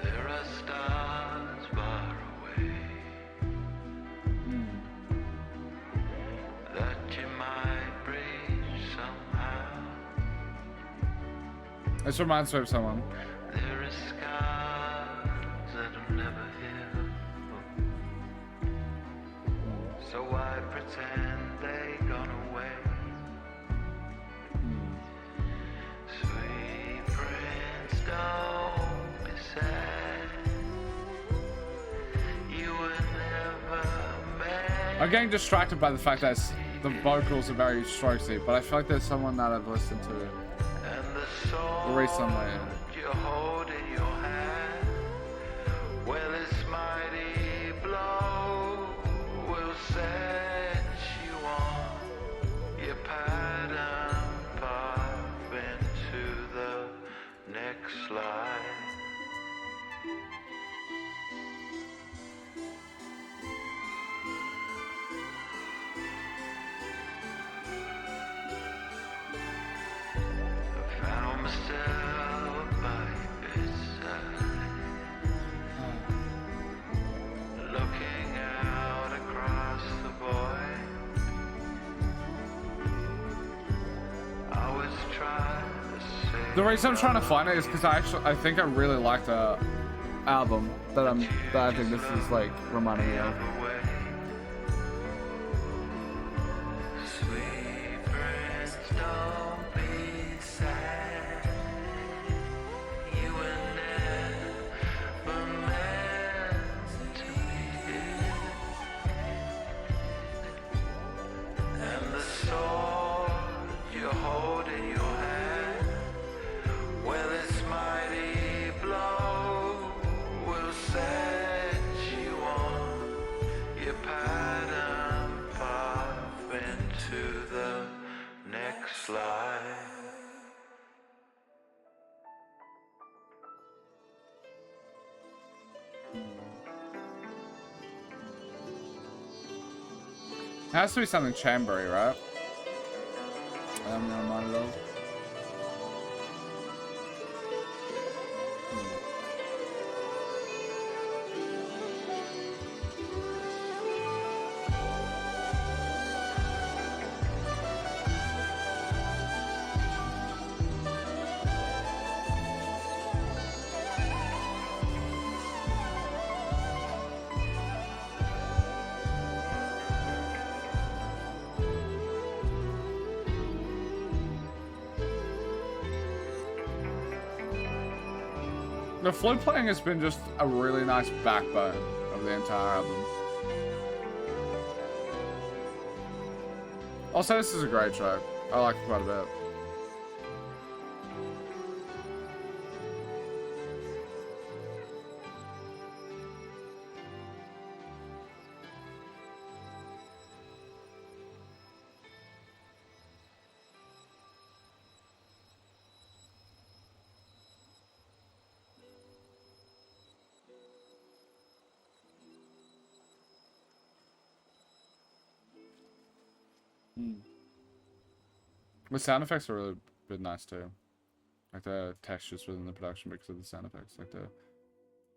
There are stars far away that you might reach somehow. This reminds me of someone. There are scars that will never heal, so why pretend they gone away? Sweet prince, don't be sad. You were never meant. I'm getting distracted by the fact that the vocals are very strokesy, but I feel like there's someone that I've listened to And the sword recently. you hold in your hand, well, its mighty blow will set you on your pattern path into the next life. I found myself by your bedside, looking out across the void. I was trying to say The reason I'm trying to find it is because I think I really like the album that I think this is like reminding me of. away. Sweet prince, don't be sad. You were never meant to be here. And the sword you hold in your hand, well, its mighty blow will set you on your pattern path into the next life. It has to be something chambery, right? I'm gonna remind it of. The flute playing has been just a really nice backbone of the entire album. Also, this is a great track. I like it quite a bit. The sound effects are really been nice too. Like the textures within the production because of the sound effects. Like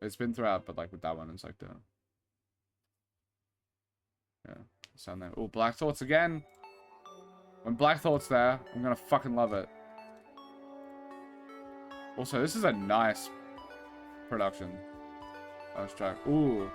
it's been throughout, but like with that one, it's like sound there. Oh, Black Thought's again. When Black Thought's there, I'm gonna fucking love it. Also, this is a nice production. Nice track. Ooh.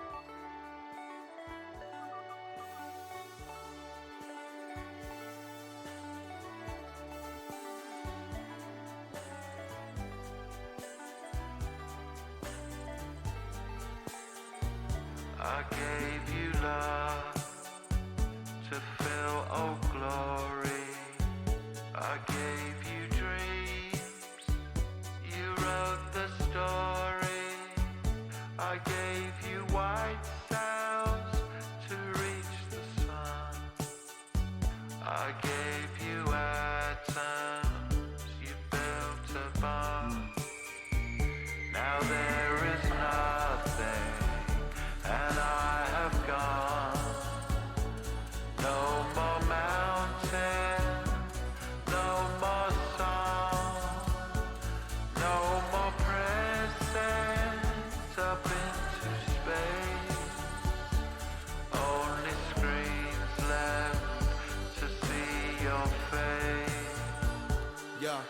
I gave you love to fill, oh glory. I gave you dreams, you wrote the story. I gave you white sails to reach the sun. I gave you atoms, you built a bomb. Now there is nothing, and I have gone. No more mountain, no more song, no more presents up into space. Only screens left to see your face. Yeah,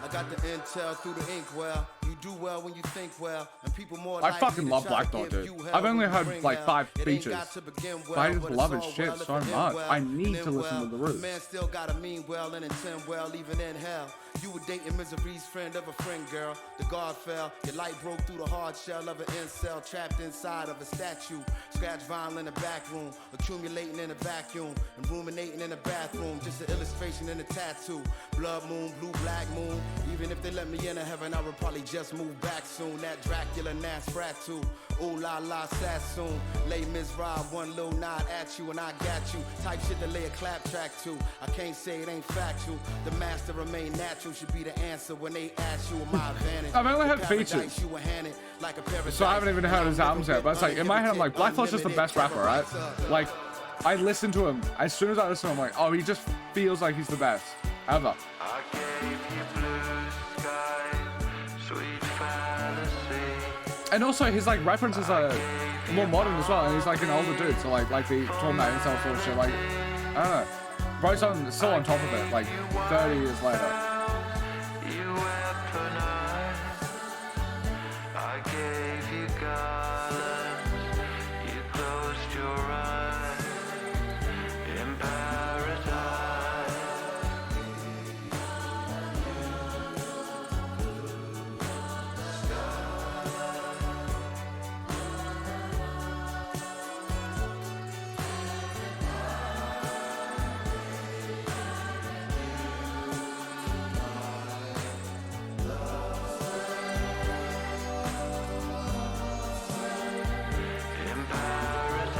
I got the intel through the inkwell. You do well when you think well, and people more I likely fucking to love try to Black Dot, give dude. you hell I've only when you heard bring like hell. 5 It ain't features, got to begin but I well, just but love it's his all shit well if so it end much. well I need and to end listen to well. the Roots. Man still gotta mean well and intend well, even in hell. You were dating misery's friend of a friend, girl. The guard fell. Your light broke through the hard shell of an incel trapped inside of a statue. Scratch vinyl in the back room, accumulating in a vacuum, and ruminating in the bathroom. Just an illustration in a tattoo. Blood moon, blue black moon. Even if they let me into heaven, I would probably just move back soon. That Dracula Nosferatu. Ooh la la Sassoon. Lay Ms. Rob, one little nod at you and I got you. Type shit to lay a clap track to. I can't say it ain't factual. The master remain natural should be the answer when they ask you my advantage. I've only heard The paradise features, you were handed like a paradise. so I haven't even heard his albums yet. But it's like in my head, I'm like, Black Dot's just the best rapper, right? Like, I listen to him. As soon as I listen to him, I'm like, oh, he just feels like he's the best ever. I gave you blue skies, sweet fantasy. And also, his like references are more modern as well, and he's like an older dude, so like the talking about himself sort of shit. Like, I don't know, bro's still on top of it. Like 30 years later. You weaponized. I gave you garlands. You closed your eyes in paradise. In paradise.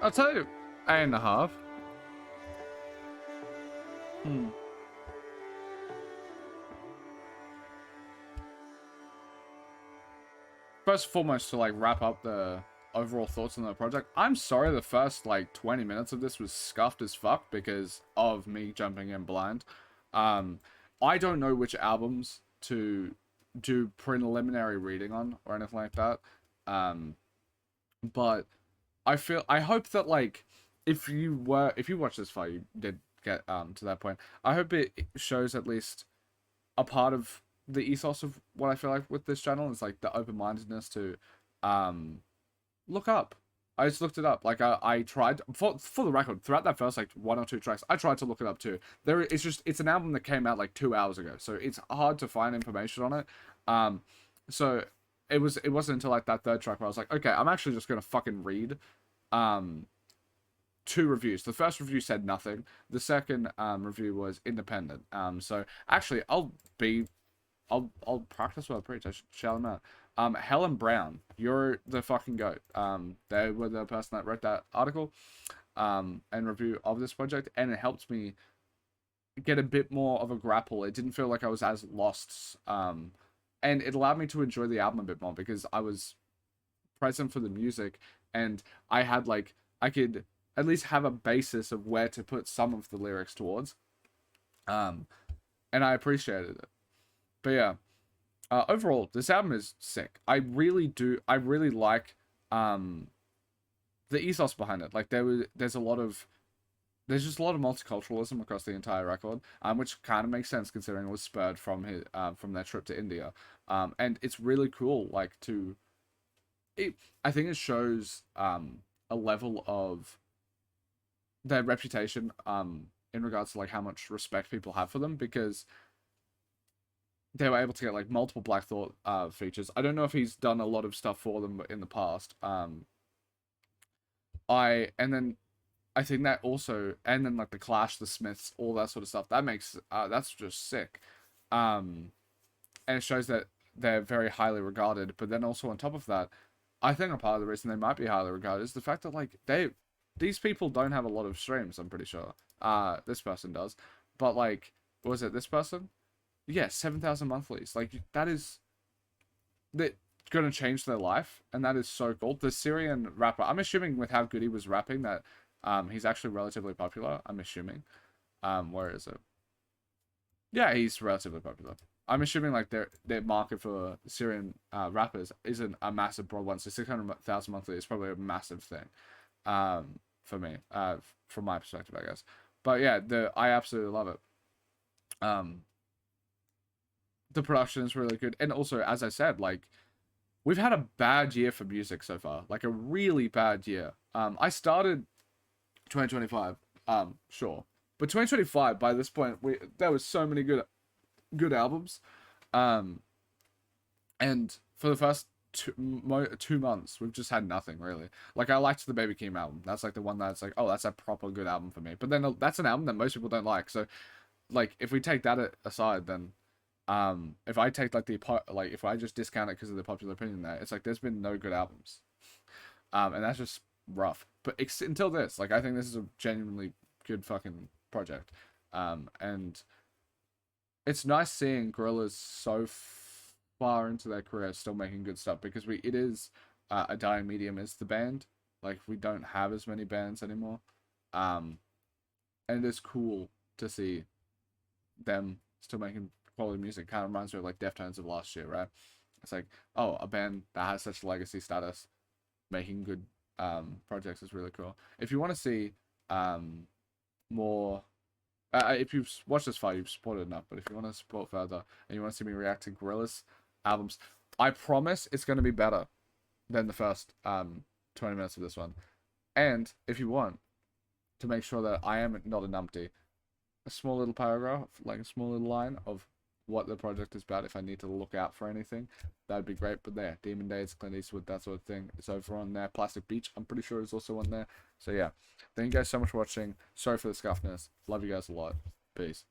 I'll tell you, 8.5. First and foremost, to like wrap up the overall thoughts on the project, I'm sorry the first like 20 minutes of this was scuffed as fuck because of me jumping in blind. I don't know which albums to do preliminary reading on or anything like that. But I hope that like if you watched this far, you did get to that point. I hope it shows at least a part of the ethos of what I feel like with this channel is like the open-mindedness to look up. I just looked it up. Like I tried for the record throughout that first like 1 or 2 tracks. I tried to look it up too. It's an album that came out like 2 hours ago, so it's hard to find information on it. So it wasn't until like that third track where I was like, okay, I'm actually just gonna fucking read 2 2 reviews. The first review said nothing. The second review was independent. So actually, I'll practice what I preach. I should shout them out. Helen Brown, you're the fucking goat. They were the person that wrote that article and review of this project, and it helped me get a bit more of a grapple. It didn't feel like I was as lost, and it allowed me to enjoy the album a bit more because I was present for the music, and I had like, I could at least have a basis of where to put some of the lyrics towards, and I appreciated it. But yeah, overall, this album is sick. I really like the ethos behind it. Like there's just a lot of multiculturalism across the entire record, which kind of makes sense considering it was spurred from from their trip to India. And it's really cool, like I think it shows a level of their reputation in regards to like how much respect people have for them, because they were able to get like multiple Black Thought features. I don't know if he's done a lot of stuff for them in the past. I think that also, and then like the Clash, the Smiths, all that sort of stuff, that makes that's just sick. And it shows that they're very highly regarded. But then also on top of that, I think a part of the reason they might be highly regarded is the fact that like these people don't have a lot of streams. I'm pretty sure this person does, but like, was it this person? Yeah, 7,000 monthlies. Like that's gonna change their life, and that is so cool. The Syrian rapper, I'm assuming with how good he was rapping that he's actually relatively popular. I'm assuming. Where is it? Yeah, he's relatively popular. I'm assuming like their market for Syrian rappers isn't a massive broad one, so 600,000 monthly is probably a massive thing for me, from my perspective, I guess. But yeah, I absolutely love it. The production is really good, and also, as I said, like we've had a bad year for music so far, like a really bad year. I started 2025, sure, but 2025 by this point there was so many good albums, and for the first 2 months we've just had nothing really. Like I liked the Baby Keem album. That's like the one that's like, oh, that's a proper good album for me. But then that's an album that most people don't like. So like if we take that aside, then if I take like if I just discount it because of the popular opinion there, it's like there's been no good albums, and that's just rough. But until this, like I think this is a genuinely good fucking project, and it's nice seeing Gorillaz so far into their career still making good stuff, because it is a dying medium as the band. Like we don't have as many bands anymore, and it is cool to see them still making quality music. Kind of reminds me of like Deftones of last year, right? It's like, oh, a band that has such legacy status making good projects is really cool. If you want to see more, if you've watched this far, you've supported enough. But if you want to support further and you want to see me react to Gorillaz albums, I promise it's going to be better than the first 20 minutes of this one. And if you want to make sure that I am not a numpty, a small little paragraph, like a small little line of what the project is about, if I need to look out for anything, that'd be great. But there, Demon Days, Clint Eastwood, that sort of thing, it's over on there. Plastic Beach, I'm pretty sure is also on there. So yeah, thank you guys so much for watching. Sorry for the scuffness. Love you guys a lot. Peace.